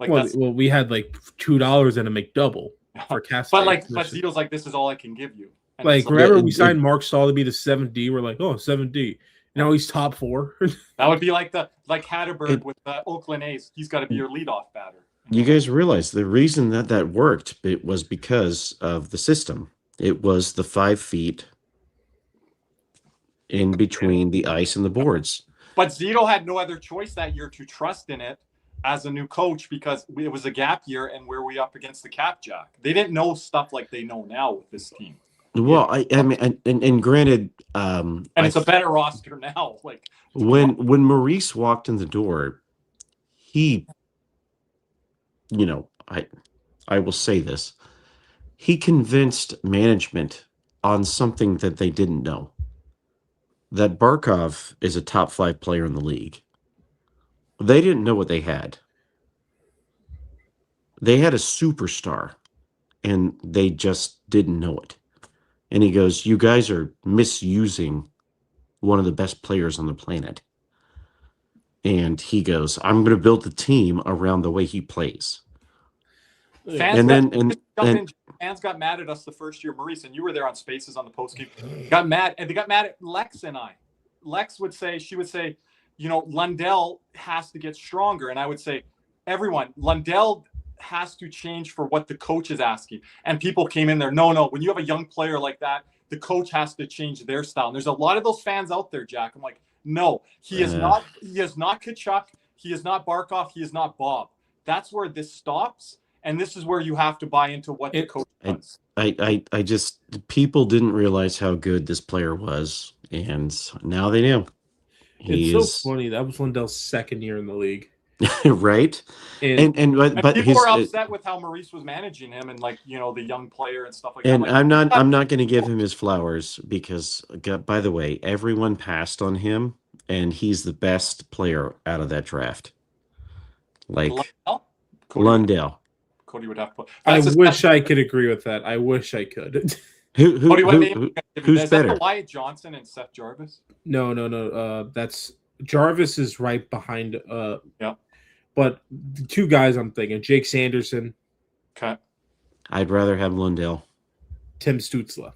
A: Like,
B: well, we had, like, $2 and a McDouble for Cast.
A: But Zito's like, this is all I can give you. And
B: like, remember we signed Mark Stahl to be the 7D? We're like, oh, 7D. Now he's top 4.
A: That would be like Hatterberg with the Oakland A's. He's got to be your leadoff batter.
C: You guys realize the reason that worked, it was because of the system. It was the 5 feet in between the ice and the boards.
A: But Zito had no other choice that year to trust in it as a new coach, because it was a gap year and where we up against the cap jack. They didn't know stuff like they know now with this team.
C: Well, I mean, and granted,
A: and it's a better roster now. Like
C: when Maurice walked in the door, he, I will say this, he convinced management on something that they didn't know. That Barkov is a top 5 player in the league. They didn't know what they had. They had a superstar, and they just didn't know it. And he goes, you guys are misusing one of the best players on the planet. And he goes, I'm going to build the team around the way he plays.
A: Fans got mad at us the first year, Maurice, and you were there on Spaces on the postgame. Got mad, and they got mad at Lex and I. Lex would say, Lundell has to get stronger. And I would say, everyone, Lundell has to change for what the coach is asking. And people came in there, no, when you have a young player like that, the coach has to change their style. And there's a lot of those fans out there, Jack. I'm like, no, he is not Kachuk, he is not Barkov, he is not Bob. That's where this stops, and this is where you have to buy into what the coach does.
C: I just, people didn't realize how good this player was, and now they know.
B: It's so funny. That was Lundell's second year in the league.
C: Right, and
A: people were upset with how Maurice was managing him, and the young player and stuff like that.
C: And I'm not going to give him his flowers because, by the way, everyone passed on him, and he's the best player out of that draft. Like Lundell.
A: Cody would have to.
B: I wish I could agree with that. I wish I could.
C: Who's better?
A: Wyatt Johnson and Seth Jarvis?
B: No. That's Jarvis is right behind.
A: Yeah.
B: But the 2 guys I'm thinking, Jake Sanderson.
A: Okay.
C: I'd rather have Lundell.
B: Tim Stützle.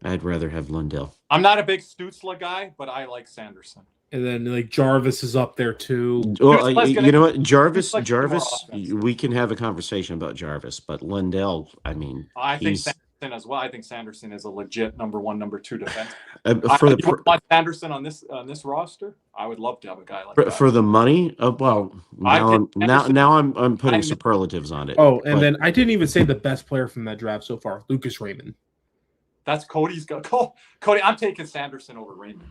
C: I'd rather have Lundell.
A: I'm not a big Stützle guy, but I like Sanderson.
B: And then Jarvis is up there too.
C: Well, you know what, Jarvis, we can have a conversation about Jarvis, but Lundell, I mean,
A: I think as well. I think Sanderson is a legit number 1, number 2 defense.
C: For
A: You
C: the
A: want Sanderson on this roster? I would love to have a guy like that.
C: for the money, well, now I'm putting superlatives on it.
B: Oh, and then I didn't even say the best player from that draft so far, Lucas Raymond.
A: That's Cody's go. Cody, I'm taking Sanderson over Raymond.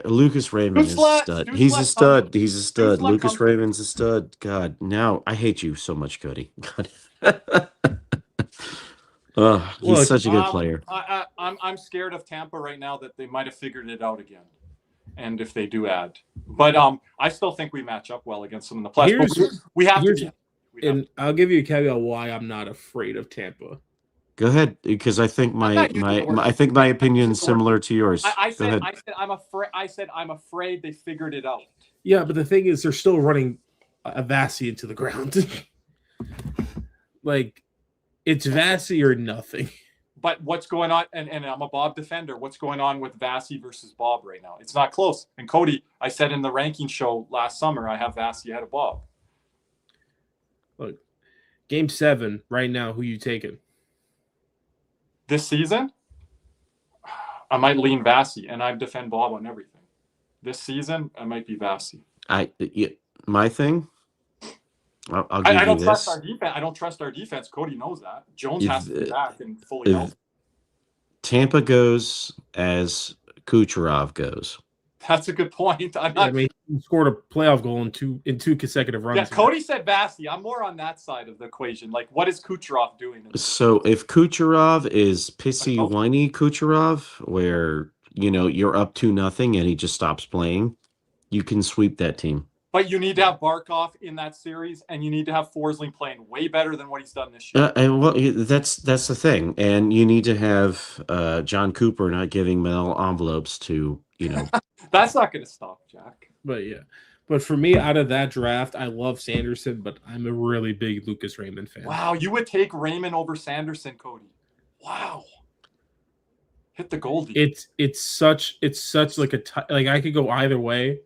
C: Lucas Raymond is a stud. He's a stud. He's a stud. Lucas Raymond's a stud. God, now I hate you so much, Cody. God. He's such a good player.
A: I'm scared of Tampa right now that they might have figured it out again. And if they do add, but I still think we match up well against them in the playoffs. We have to be.
B: And I'll give you a caveat why I'm not afraid of Tampa.
C: Go ahead, because I think my opinion is similar to yours.
A: I said I'm afraid. I said I'm afraid they figured it out.
B: Yeah, but the thing is, they're still running Vasi into the ground. Like, it's Vasi or nothing.
A: But what's going on? And I'm a Bob defender. What's going on with Vasi versus Bob right now? It's not close. And Cody, I said in the ranking show last summer, I have Vasi ahead of Bob.
B: Look, Game 7 right now. Who you taking?
A: This season, I might lean Vasi, and I defend Bob on everything. This season, I might be Vasi.
C: My thing. I'll give
A: I don't
C: you
A: trust
C: this.
A: our defense. I don't trust our defense. Cody knows that. Jones has to be back and fully healthy.
C: Tampa goes as Kucherov goes.
A: That's a good point.
B: He scored a playoff goal in two consecutive runs.
A: Yeah, Cody said Vasi. I'm more on that side of the equation. Like, what is Kucherov doing?
C: So if Kucherov is pissy, whiny Kucherov, where you're up 2-0 and he just stops playing, you can sweep that team.
A: But you need to have Barkov in that series, and you need to have Forsling playing way better than what he's done this year.
C: That's the thing, and you need to have John Cooper not giving Mel envelopes to
A: That's not going to stop Jack.
B: But for me, out of that draft, I love Sanderson, but I'm a really big Lucas Raymond fan.
A: Wow, you would take Raymond over Sanderson, Cody. Wow, hit the goldie.
B: It's such like I could go either way.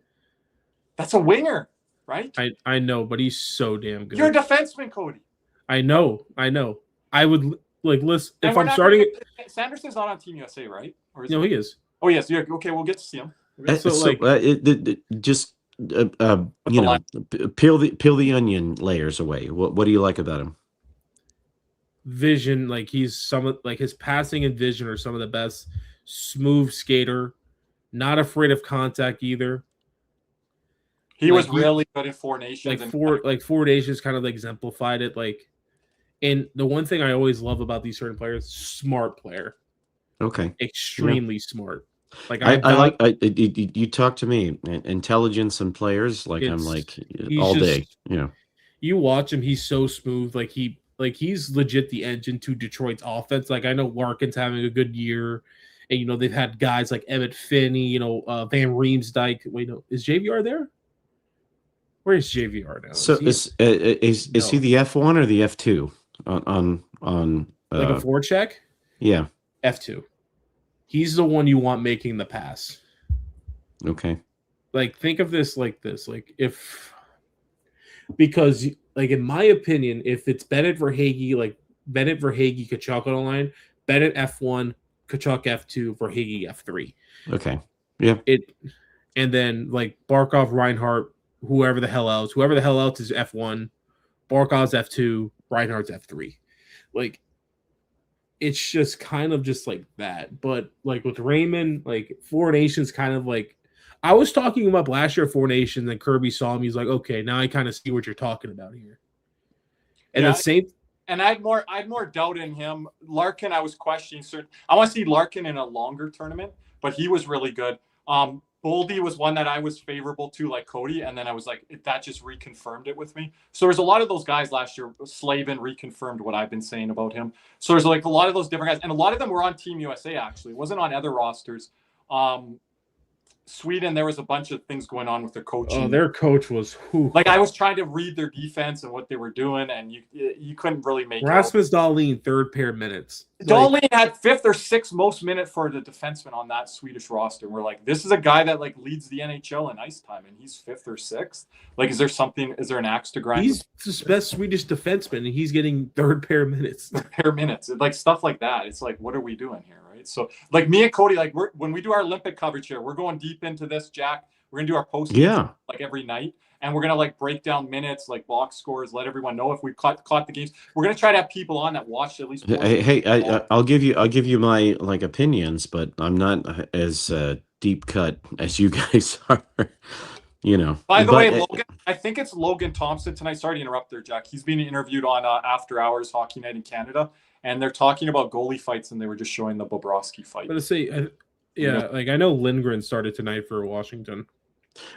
A: That's a winger, right?
B: I know, but he's so damn good.
A: You're a defenseman, Cody.
B: I know. I would listen if I'm starting.
A: Sanderson's not on Team USA, right? Or
B: no, he is.
A: Oh yes, yeah. Okay, we'll get to see him.
C: Just peel the onion layers away. What do you like about him?
B: Vision, he's his passing and vision are some of the best. Smooth skater, not afraid of contact either.
A: He was really good in Four Nations.
B: Four Nations kind of exemplified it. And the one thing I always love about these certain players, smart player.
C: Okay.
B: Extremely smart.
C: You talk to me, intelligence and players, I'm all day.
B: You watch him, he's so smooth. He's legit the engine to Detroit's offense. I know Larkin's having a good year. And they've had guys like Emmett Finney, Van Riemsdyk. Wait, no, is JVR there? Where is JVR now?
C: So is he the F1 or the F2 on
B: a forecheck?
C: Yeah,
B: F2. He's the one you want making the pass.
C: Okay.
B: Think of this like this. Because in my opinion, if it's Bennett Verhaeghe, Kachuk on the line, Bennett F1, Kachuk F2, Verhaeghe F3.
C: Okay. Yeah.
B: And then Barkov, Reinhart, whoever the hell else is F1, Barkov's F2, Reinhardt's F3. It's just kind of just like that. But with Raymond, Four Nations kind of I was talking about last year Four Nations, and Kirby saw him. He's like, okay, now I kind of see what you're talking about here. And the same.
A: And I had more doubt in him. Larkin, I was questioning certain. I want to see Larkin in a longer tournament, but he was really good. Boldy was one that I was favorable to, like Cody, and then I was that just reconfirmed it with me. So there's a lot of those guys last year. Slavin reconfirmed what I've been saying about him. So there's a lot of those different guys, and a lot of them were on Team USA actually. It wasn't on other rosters. Sweden, there was a bunch of things going on with their coaching.
B: Oh, their coach was
A: like I was trying to read their defense and what they were doing, and you couldn't really make
B: Rasmus Dahlin, third pair minutes.
A: Dahlin had 5th or 6th most minute for the defenseman on that Swedish roster. We're like, this is a guy that like leads the NHL in ice time, and he's 5th or 6th. Like, is there an axe to grind?
B: He's the best Swedish defenseman, and he's getting third pair minutes.
A: Like stuff like that. It's like, what are we doing here, right? So, like me and Cody, like when we do our Olympic coverage here, we're going deep into this, Jack. We're gonna do our post like every night, and we're gonna like break down minutes, like box scores, let everyone know if we caught the games. We're gonna try to have people on that watched at least.
C: I'll give you my like opinions, but I'm not as deep cut as you guys are. You know.
A: By the way, Logan, I think it's Logan Thompson tonight. Sorry to interrupt there, Jack. He's being interviewed on After Hours Hockey Night in Canada, and they're talking about goalie fights, and they were just showing the Bobrovsky fight.
B: But to say, like I know Lindgren started tonight for Washington.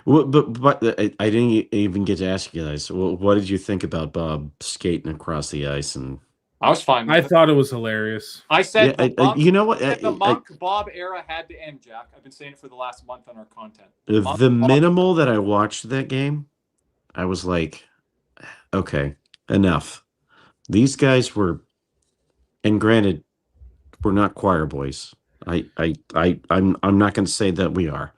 C: Well, but I didn't even get to ask you guys. Well, what did you think about Bob skating across the ice? And
A: I was fine.
B: I thought it was hilarious.
A: I said,
C: you know what?
A: The Monk Bob era had to end, Jack. I've been saying it for the last month on our content.
C: The minimal that I watched that game, I was like, okay, enough. These guys were, and granted, we're not choir boys. I'm not going to say that we are.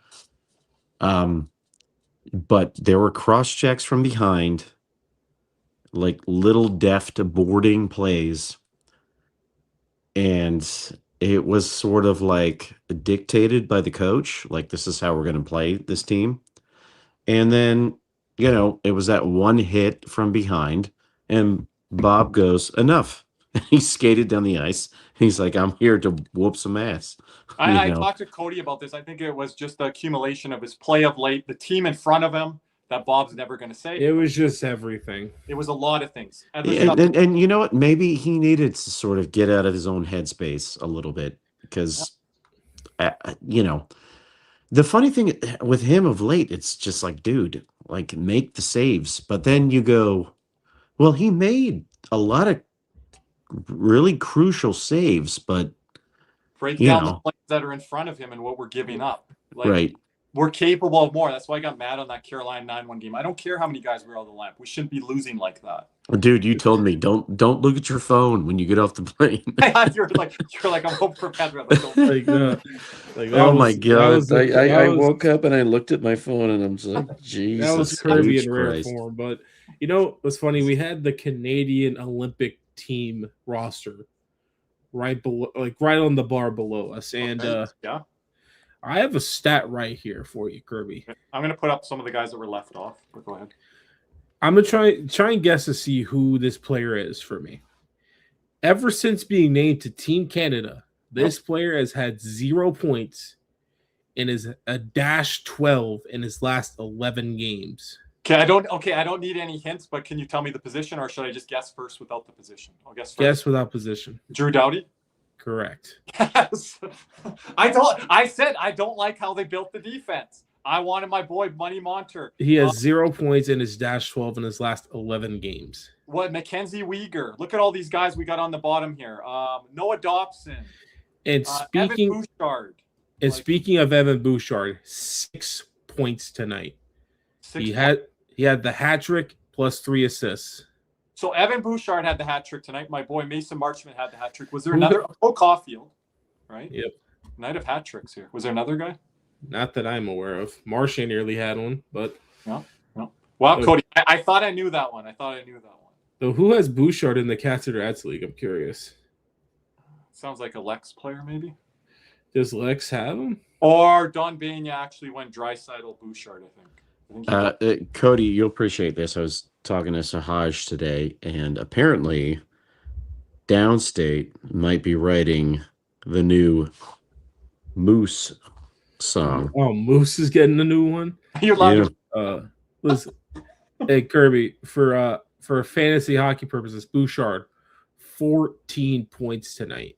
C: But there were cross checks from behind, like little deft boarding plays, and it was sort of like dictated by the coach, like this is how we're going to play this team. And then, you know, it was that one hit from behind, and Bob goes, enough. He skated down the ice. He's like, I'm here to whoop some ass.
A: I talked to Cody about this. I think it was just the accumulation of his play of late, the team in front of him that Bob's never going to say.
B: It was just everything.
A: It was a lot of things.
C: And you know what? Maybe he needed to sort of get out of his own headspace a little bit because, you know, the funny thing with him of late, it's just like, dude, like make the saves. But then you go, well, he made a lot of really crucial saves, but
A: break down the plays that are in front of him and what we're giving up. Like,
C: right.
A: We're capable of more. That's why I got mad on that Carolina 9-1 game. I don't care how many guys were on the lamp. We shouldn't be losing like that.
C: Dude, you told me don't look at your phone when you get off the plane.
A: you're like I'm hoping for Pedro.
C: Oh my god! I woke up and I looked at my phone and I'm just like, Jesus.
B: That was Kirby in rare form. But you know what's funny? We had the Canadian Olympic team roster right below, like right on the bar below us, and
A: yeah.
B: I have a stat right here for you, Kirby.
A: I'm going to put up some of the guys that were left off. But go ahead.
B: I'm going to try and guess to see who this player is for me. Ever since being named to Team Canada, this player has had 0 points and is a -12 in his last 11 games.
A: I don't need any hints, but can you tell me the position, or should I just guess first without the position? I'll guess first.
B: Guess without position.
A: Drew Doughty?
B: Correct.
A: Yes. I said I don't like how they built the defense. I wanted my boy Money Monter.
B: He has 0 points in his -12 in his last 11 games.
A: What, Mackenzie Weegar? Look at all these guys we got on the bottom here. Noah Dobson.
B: And speaking
A: Evan Bouchard.
B: And speaking of Evan Bouchard, 6 points tonight. He had the hat trick plus 3 assists.
A: So Evan Bouchard had the hat trick tonight. My boy Mason Marchment had the hat trick. Was there another? Oh, Caulfield, right?
B: Yep.
A: Night of hat tricks here. Was there another guy?
B: Not that I'm aware of. Marchand nearly had one, but
A: no. Wow, Cody, I thought I knew that one.
B: So who has Bouchard in the CatsNRats League? I'm curious.
A: Sounds like a Lex player, maybe.
B: Does Lex have him?
A: Or Don Bania actually went Draisaitl Bouchard, I think.
C: Cody, you'll appreciate this. I was talking to Sahaj today, and apparently Downstate might be writing the new Moose song.
B: Oh, Moose is getting a new one?
A: You're allowed to.
B: Listen, hey, Kirby, for fantasy hockey purposes, Bouchard, 14 points tonight.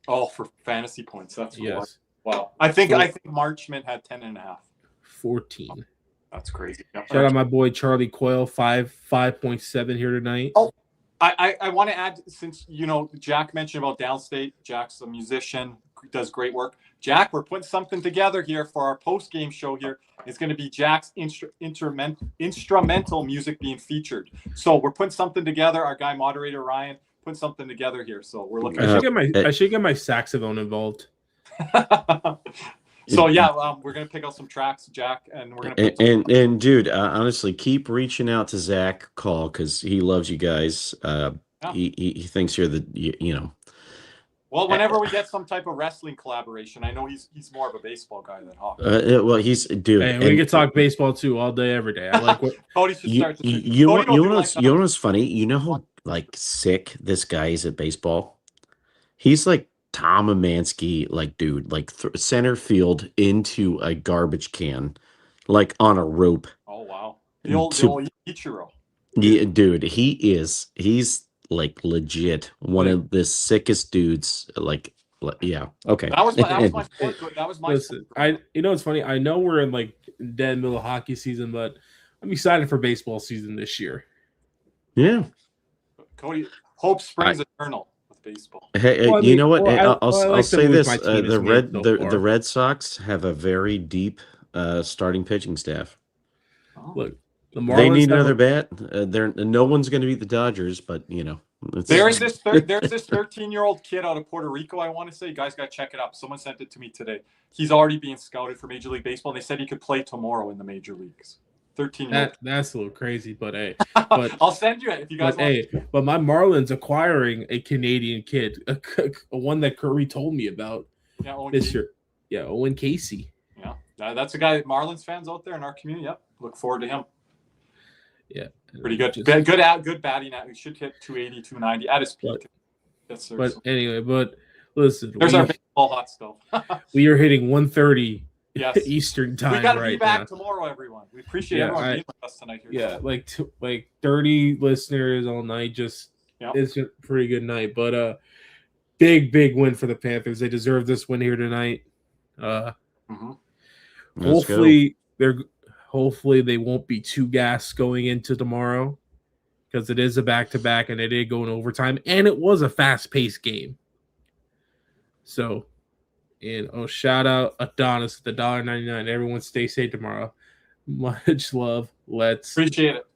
A: Oh, for fantasy points. That's
B: yes.
A: Wow. I think Marchment had 10.5.
B: 14.
A: That's crazy. Yep.
B: Shout out my boy Charlie Coyle, 5.7 here tonight.
A: Oh, I want to add, since Jack mentioned about Downstate. Jack's a musician, does great work. Jack, we're putting something together here for our post-game show here. It's going to be Jack's instrumental music being featured. So we're putting something together. Our guy moderator Ryan put something together here. So we're looking.
B: I should get my saxophone involved.
A: So yeah, we're gonna pick out some tracks, Jack, and we're gonna
C: and dude, honestly, keep reaching out to Zach Call because he loves you guys. He thinks you're the you know.
A: Well, whenever we get some type of wrestling collaboration, I know he's more of a baseball guy than hockey.
C: Well, he's dude.
B: Hey, we can talk baseball too all day, every day. I like what
A: Cody should start.
C: You know what's funny? You know how like sick this guy is at baseball. He's like Tom Amansky, like dude, like center field into a garbage can, like on a rope.
A: Oh wow, the old Ichiro.
C: Yeah, dude, he's like legit one of the sickest dudes. Like, yeah, okay.
A: That was my sport. That was my.
B: Listen, it's funny. I know we're in like dead middle of hockey season, but I'm excited for baseball season this year.
C: Yeah,
A: Cody, hope springs eternal. Baseball.
C: Hey, you know what? I'll say this: the Red Sox have a very deep starting pitching staff.
A: Oh.
B: Look,
C: they need another bat. No one's going to beat the Dodgers, but you know,
A: there's this 13-year-old kid out of Puerto Rico. I want to say, you guys got to check it out. Someone sent it to me today. He's already being scouted for Major League Baseball. And they said he could play tomorrow in the major leagues. 13-year-old.
B: That's a little crazy, but hey.
A: I'll send you it if you guys want.
B: But my Marlins acquiring a Canadian kid, a one that Curry told me about this year. Yeah, Owen Casey.
A: Yeah, that's a guy. Marlins fans out there in our community. Yep, look forward to him.
B: Yeah,
A: pretty good. Good batting. We should hit 280, 290 at his peak.
B: But anyway, listen.
A: There's our baseball hot stove.
B: We are hitting 1:30.
A: Yes.
B: Eastern time.
A: We got to be back tomorrow, everyone. We appreciate everyone being with us tonight here.
B: Yeah, like 30 listeners all night. It's a pretty good night. But big win for the Panthers. They deserve this win here tonight. Hopefully they won't be too gassed going into tomorrow because it is a back-to-back and it did go in overtime and it was a fast-paced game. So. And shout out Adonis at the $1.99. Everyone stay safe tomorrow. Much love. Let's
A: appreciate it.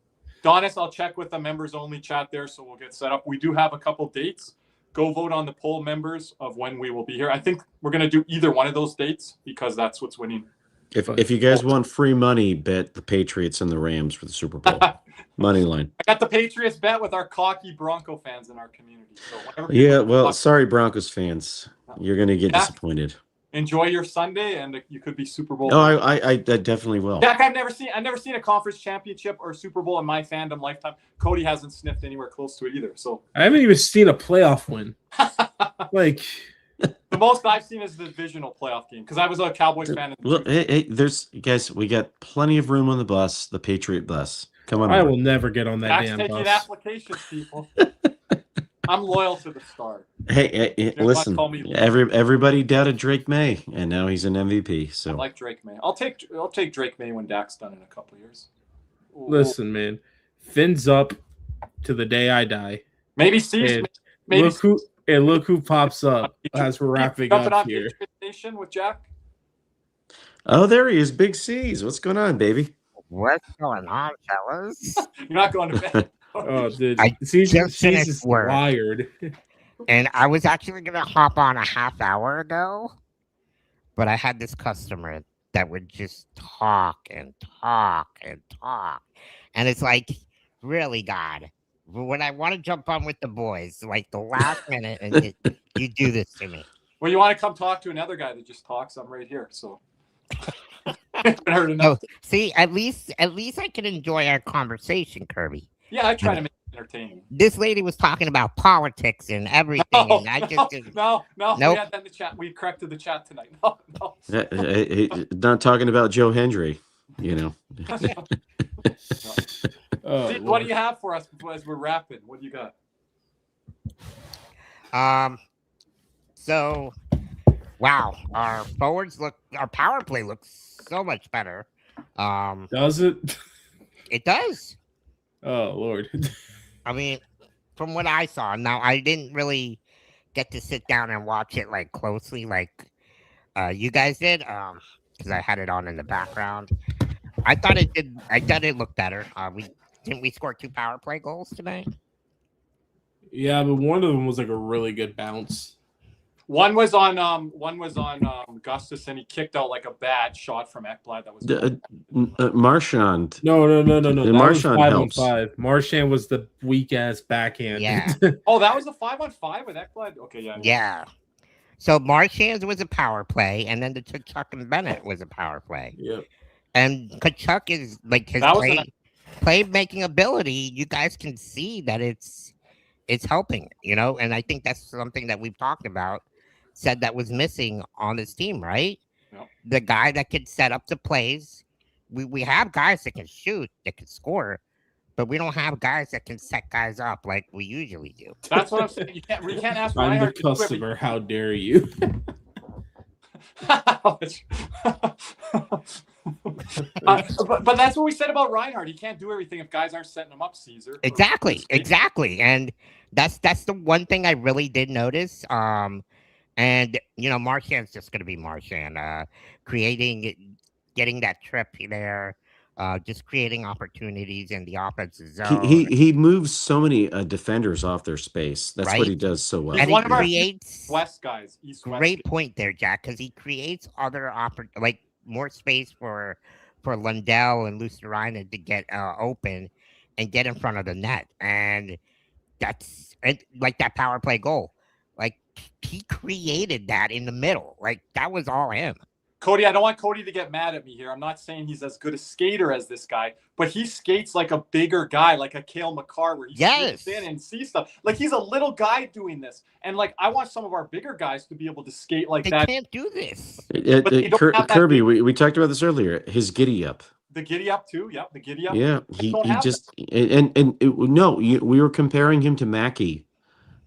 A: Adonis, I'll check with the members only chat there, so we'll get set up. We do have a couple dates. Go vote on the poll, members, of when we will be here. I think we're gonna do either one of those dates because that's what's winning.
C: If you guys want free money, bet the Patriots and the Rams for the Super Bowl. Money line.
A: I got the Patriots bet with our cocky Bronco fans in our community.
C: So sorry, Broncos fans. You're going to get disappointed.
A: Enjoy your Sunday, and you could be Super Bowl.
C: No, I definitely will.
A: Jack, I've never seen a conference championship or Super Bowl in my fandom lifetime. Cody hasn't sniffed anywhere close to it either. So
B: I haven't even seen a playoff win.
A: The most I've seen is the divisional playoff game because I was a Cowboys fan.
C: Look, we got plenty of room on the bus, the Patriot bus. Come on.
B: I will never get on that
A: Jack's
B: damn
A: taking
B: bus.
A: applications, people. I'm loyal to the Star.
C: Hey, listen. Everybody doubted Drake May, and now he's an MVP. So
A: I like Drake May. I'll take Drake May when Dak's done in a couple of years.
B: Ooh. Listen, man, fins up to the day I die.
A: Maybe Steve.
B: Look who pops up as we're wrapping up here.
A: Nation with Jack.
C: Oh, there he is, Big C's. What's going on, baby?
E: What's going on, fellas?
A: You're not going to bed.
B: Oh, dude.
E: I just finished work.
B: Wired.
E: And I was actually going to hop on a half hour ago, but I had this customer that would just talk and talk and talk. And it's like, really, God, when I want to jump on with the boys, like the last minute, and you do this to me.
A: Well, you want to come talk to another guy that just talks? I'm right here, so.
E: Oh, see, at least I can enjoy our conversation, Kirby.
A: Yeah, I try to make it entertaining.
E: This lady was talking about politics and everything, and I just didn't.
A: No.
E: Nope.
A: We had that in the chat. We corrected the chat tonight. No.
C: Not talking about Joe Hendry, you know.
A: Steve, what do you have for us as we're wrapping? What do you got?
E: So, wow, our power play looks so much better.
B: Does it?
E: It does.
B: Oh, Lord.
E: I mean, from what I saw, now I didn't really get to sit down and watch it like closely, like you guys did, because I had it on in the background. I thought it did. I thought it looked better. We score 2 power play goals tonight.
B: Yeah, but one of them was like a really good bounce.
A: One was on Gustus, and he kicked out like a bad shot from Ekblad that was
C: Marchand.
B: No. That
C: Marchand
B: was
C: helps.
B: 5-on-5. Marchand was the weak ass backhand.
E: Yeah.
A: Oh, that was the 5-on-5 with Ekblad? Okay, yeah.
E: Yeah. So Marchand's was a power play, and then the Kachuk and Bennett was a power play.
B: Yep.
E: And Kachuk is like his play-making ability. You guys can see that it's helping, you know. And I think that's something that we've talked about. Said that was missing on this team, right?
A: Yep.
E: The guy that could set up the plays. We have guys that can shoot, that can score, but we don't have guys that can set guys up like we usually do.
A: That's what I'm saying. You can't ask
B: I'm
A: Reinhardt
B: the customer. How dare you?
A: But that's what we said about Reinhardt. He can't do everything if guys aren't setting him up, Caesar.
E: Exactly. And that's the one thing I really did notice. And you know, Marchand's just gonna be Marchand, getting that trip there, just creating opportunities in the offensive zone.
C: He moves so many defenders off their space. That's what he does so well.
A: He's
E: and
A: one
E: he
A: of our
E: creates
A: West guys.
E: Great point there, Jack, because he creates other like more space for Lundell and Lucerina to get open and get in front of the net, and that's like that power play goal. Like he created that in the middle. Like that was all him.
A: Cody, I don't want Cody to get mad at me here. I'm not saying he's as good a skater as this guy, but he skates like a bigger guy, like a Cale McCarr, where he sneaks in and sees stuff. Like he's a little guy doing this. And like I want some of our bigger guys to be able to skate like that.
E: They can't do this.
C: Kirby, we talked about this earlier. His giddy up.
A: The giddy up too. Yep, the giddy up.
C: Yeah, he just we were comparing him to Mackey,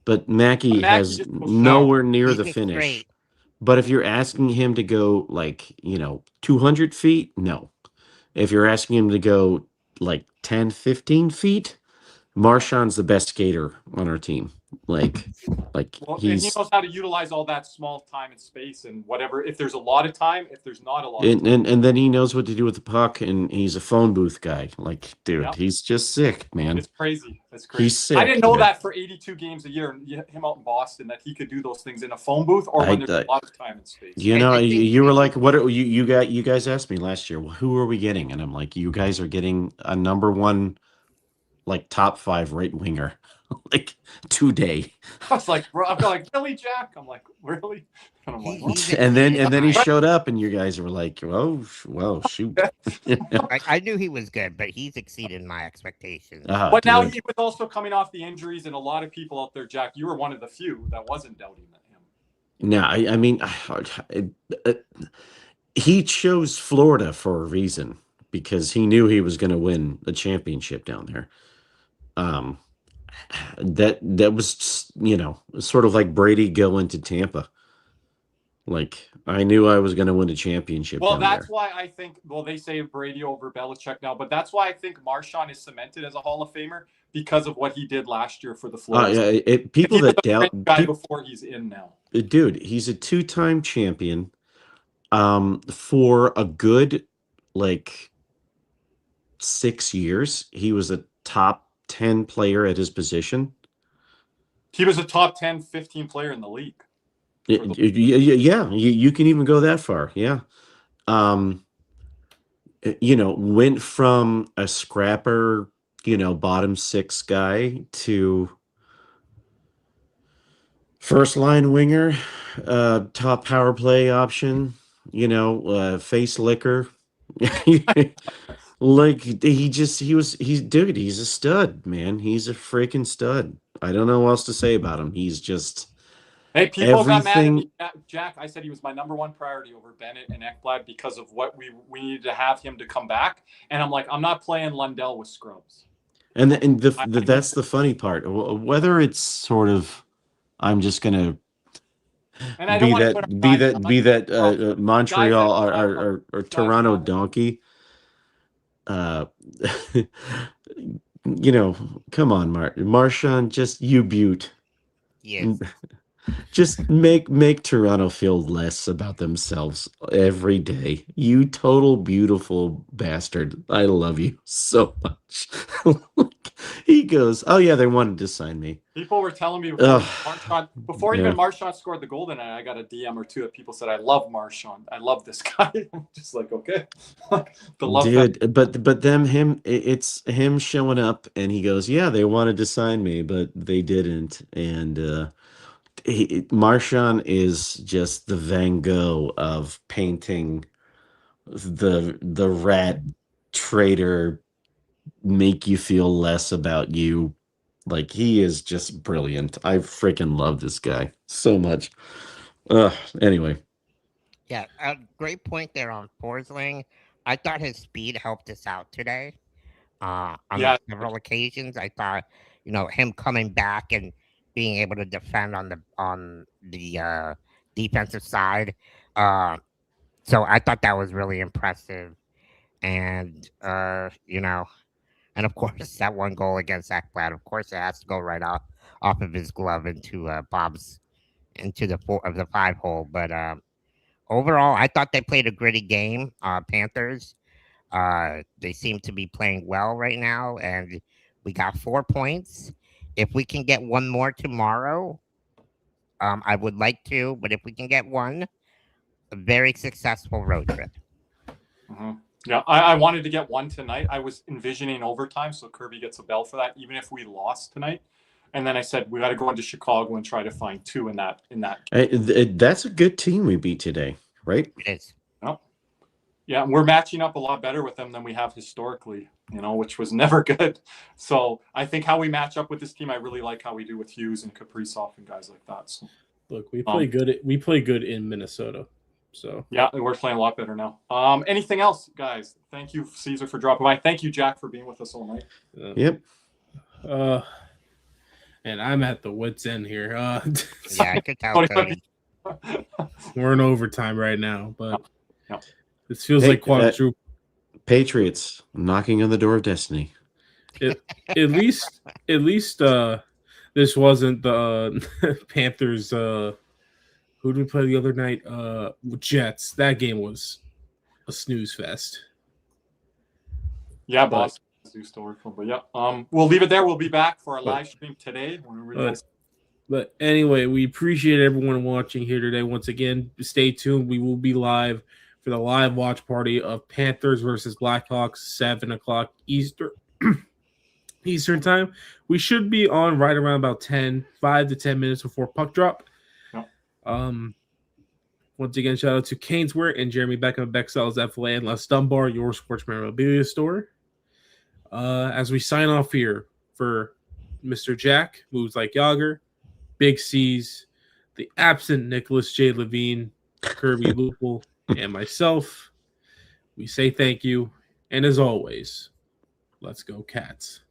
C: but Mackey has nowhere near the finish.
E: Great.
C: But if you're asking him to go 200 feet, no. If you're asking him to go like 10, 15 feet, Marchand's the best skater on our team.
A: He knows how to utilize all that small time and space and whatever. If there's a lot of time, if there's not a lot of time.
C: And then he knows what to do with the puck, and he's a phone booth guy. Like, dude, he's just sick, man.
A: It's crazy. It's crazy.
C: He's sick.
A: I didn't know that for 82 games a year, him out in Boston, that he could do those things in a phone booth or when there's a lot of time and space.
C: You know, you were like, what are you guys asked me last year, well, who are we getting? And I'm like, you guys are getting a number one, like top 5 right winger. Like today.
A: I was like, bro, I'm like, really, Jack? I'm like, really? And I'm like, well.
C: and then he showed up, and you guys were like, well, shoot.
E: I knew he was good, but he's exceeded my expectations.
A: But now he was also coming off the injuries, and a lot of people out there, Jack, you were one of the few that wasn't doubting him.
C: No, I mean, he chose Florida for a reason, because he knew he was going to win the championship down there. That was, sort of like Brady going to Tampa. Like, I knew I was going to win a championship.
A: Well, that's why I think, they say Brady over Belichick now, but that's why I think Marchand is cemented as a Hall of Famer because of what he did last year for the Flyers.
C: People that doubt
A: guy before he's in now.
C: Dude, he's a 2-time champion. For a good 6 years, he was a top 10 player at his position.
A: He was a top 10, 15 player in the league.
C: Yeah, you can even go that far. Yeah. Went from a scrapper, bottom 6 guy to first line winger, top power play option, face licker. He's a stud, man. He's a freaking stud. I don't know what else to say about him. He's just
A: people got mad at me, Jack. I said he was my number one priority over Bennett and Ekblad because of what we needed to have him to come back. And I'm like, I'm not playing Lundell with scrubs.
C: And that's the funny part. Whether it's sort of, I'm just gonna be that Montreal or Toronto donkey. Come on, Marchand, just you butte.
E: Yes.
C: Just make Toronto feel less about themselves every day. You total beautiful bastard. I love you so much. He goes, "Oh yeah, they wanted to sign me."
A: People were telling me
C: Ugh.
A: before
C: Yeah.
A: even Marchand scored the goal tonight, I got a DM or two that people said, "I love Marchand. I love this guy." I'm just like, okay, the love.
C: Dude, but it's him showing up, and he goes, "Yeah, they wanted to sign me, but they didn't." And Marchand is just the Van Gogh of painting the rat traitor, make you feel less about you. Like, he is just brilliant. I freaking love this guy so much. Anyway,
E: Yeah, a great point there on Forsling. I thought his speed helped us out today. On
A: Yeah.
E: several occasions, I thought, him coming back and being able to defend on the defensive side. So I thought that was really impressive. And and of course that one goal against Ekblad, of course it has to go right off of his glove into Bob's into the 5 hole. But overall, I thought they played a gritty game. Panthers. They seem to be playing well right now, and we got 4 points. If we can get one more tomorrow, I would like to, but if we can get one, a very successful road trip.
A: Mm-hmm. Yeah, I wanted to get one tonight. I was envisioning overtime, so Kirby gets a bell for that, even if we lost tonight. And then I said we got to go into Chicago and try to find 2 in that.
C: that's a good team we beat today, right?
E: It is.
A: Oh. Yeah, and we're matching up a lot better with them than we have historically, which was never good. So I think how we match up with this team, I really like how we do with Hughes and Kaprizov and guys like that. So
B: Look, we play good. We play good in Minnesota. So
A: yeah, we're playing a lot better now. Anything else, guys? Thank you, Caesar, for dropping by. Thank you, Jack, for being with us all night.
C: Yep.
B: And I'm at the wit's end here.
E: Yeah, I could tell.
B: We're in overtime right now, but
A: no.
B: This feels like quadruple.
C: Patriots knocking on the door of destiny.
B: At least, this wasn't the Panthers. Who did we play the other night? Jets. That game was a snooze fest.
A: Yeah, boss. Still working, but yeah. We'll leave it there. We'll be back for our live stream today.
B: But anyway, we appreciate everyone watching here today. Once again, stay tuned. We will be live for the live watch party of Panthers versus Blackhawks, 7:00 Eastern time. We should be on right around about 5 to 10 minutes before puck drop.
A: Yep.
B: Once again, shout out to Caneswear and Jeremy Beckham of Bexcel's FLA and Les Dunbar, your sports memorabilia store. As we sign off here for Mr. Jack, Moves Like Yager, Big C's, the absent Nicholas J. Levine, Kirby Lupel, and myself, we say thank you. And as always, let's go Cats.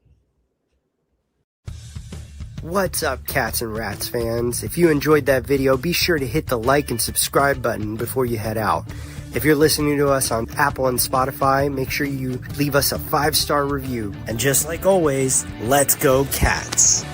F: What's up, Cats and Rats fans? If you enjoyed that video, be sure to hit the like and subscribe button before you head out. If you're listening to us on Apple and Spotify, make sure you leave us a 5-star review. And just like always, let's go Cats.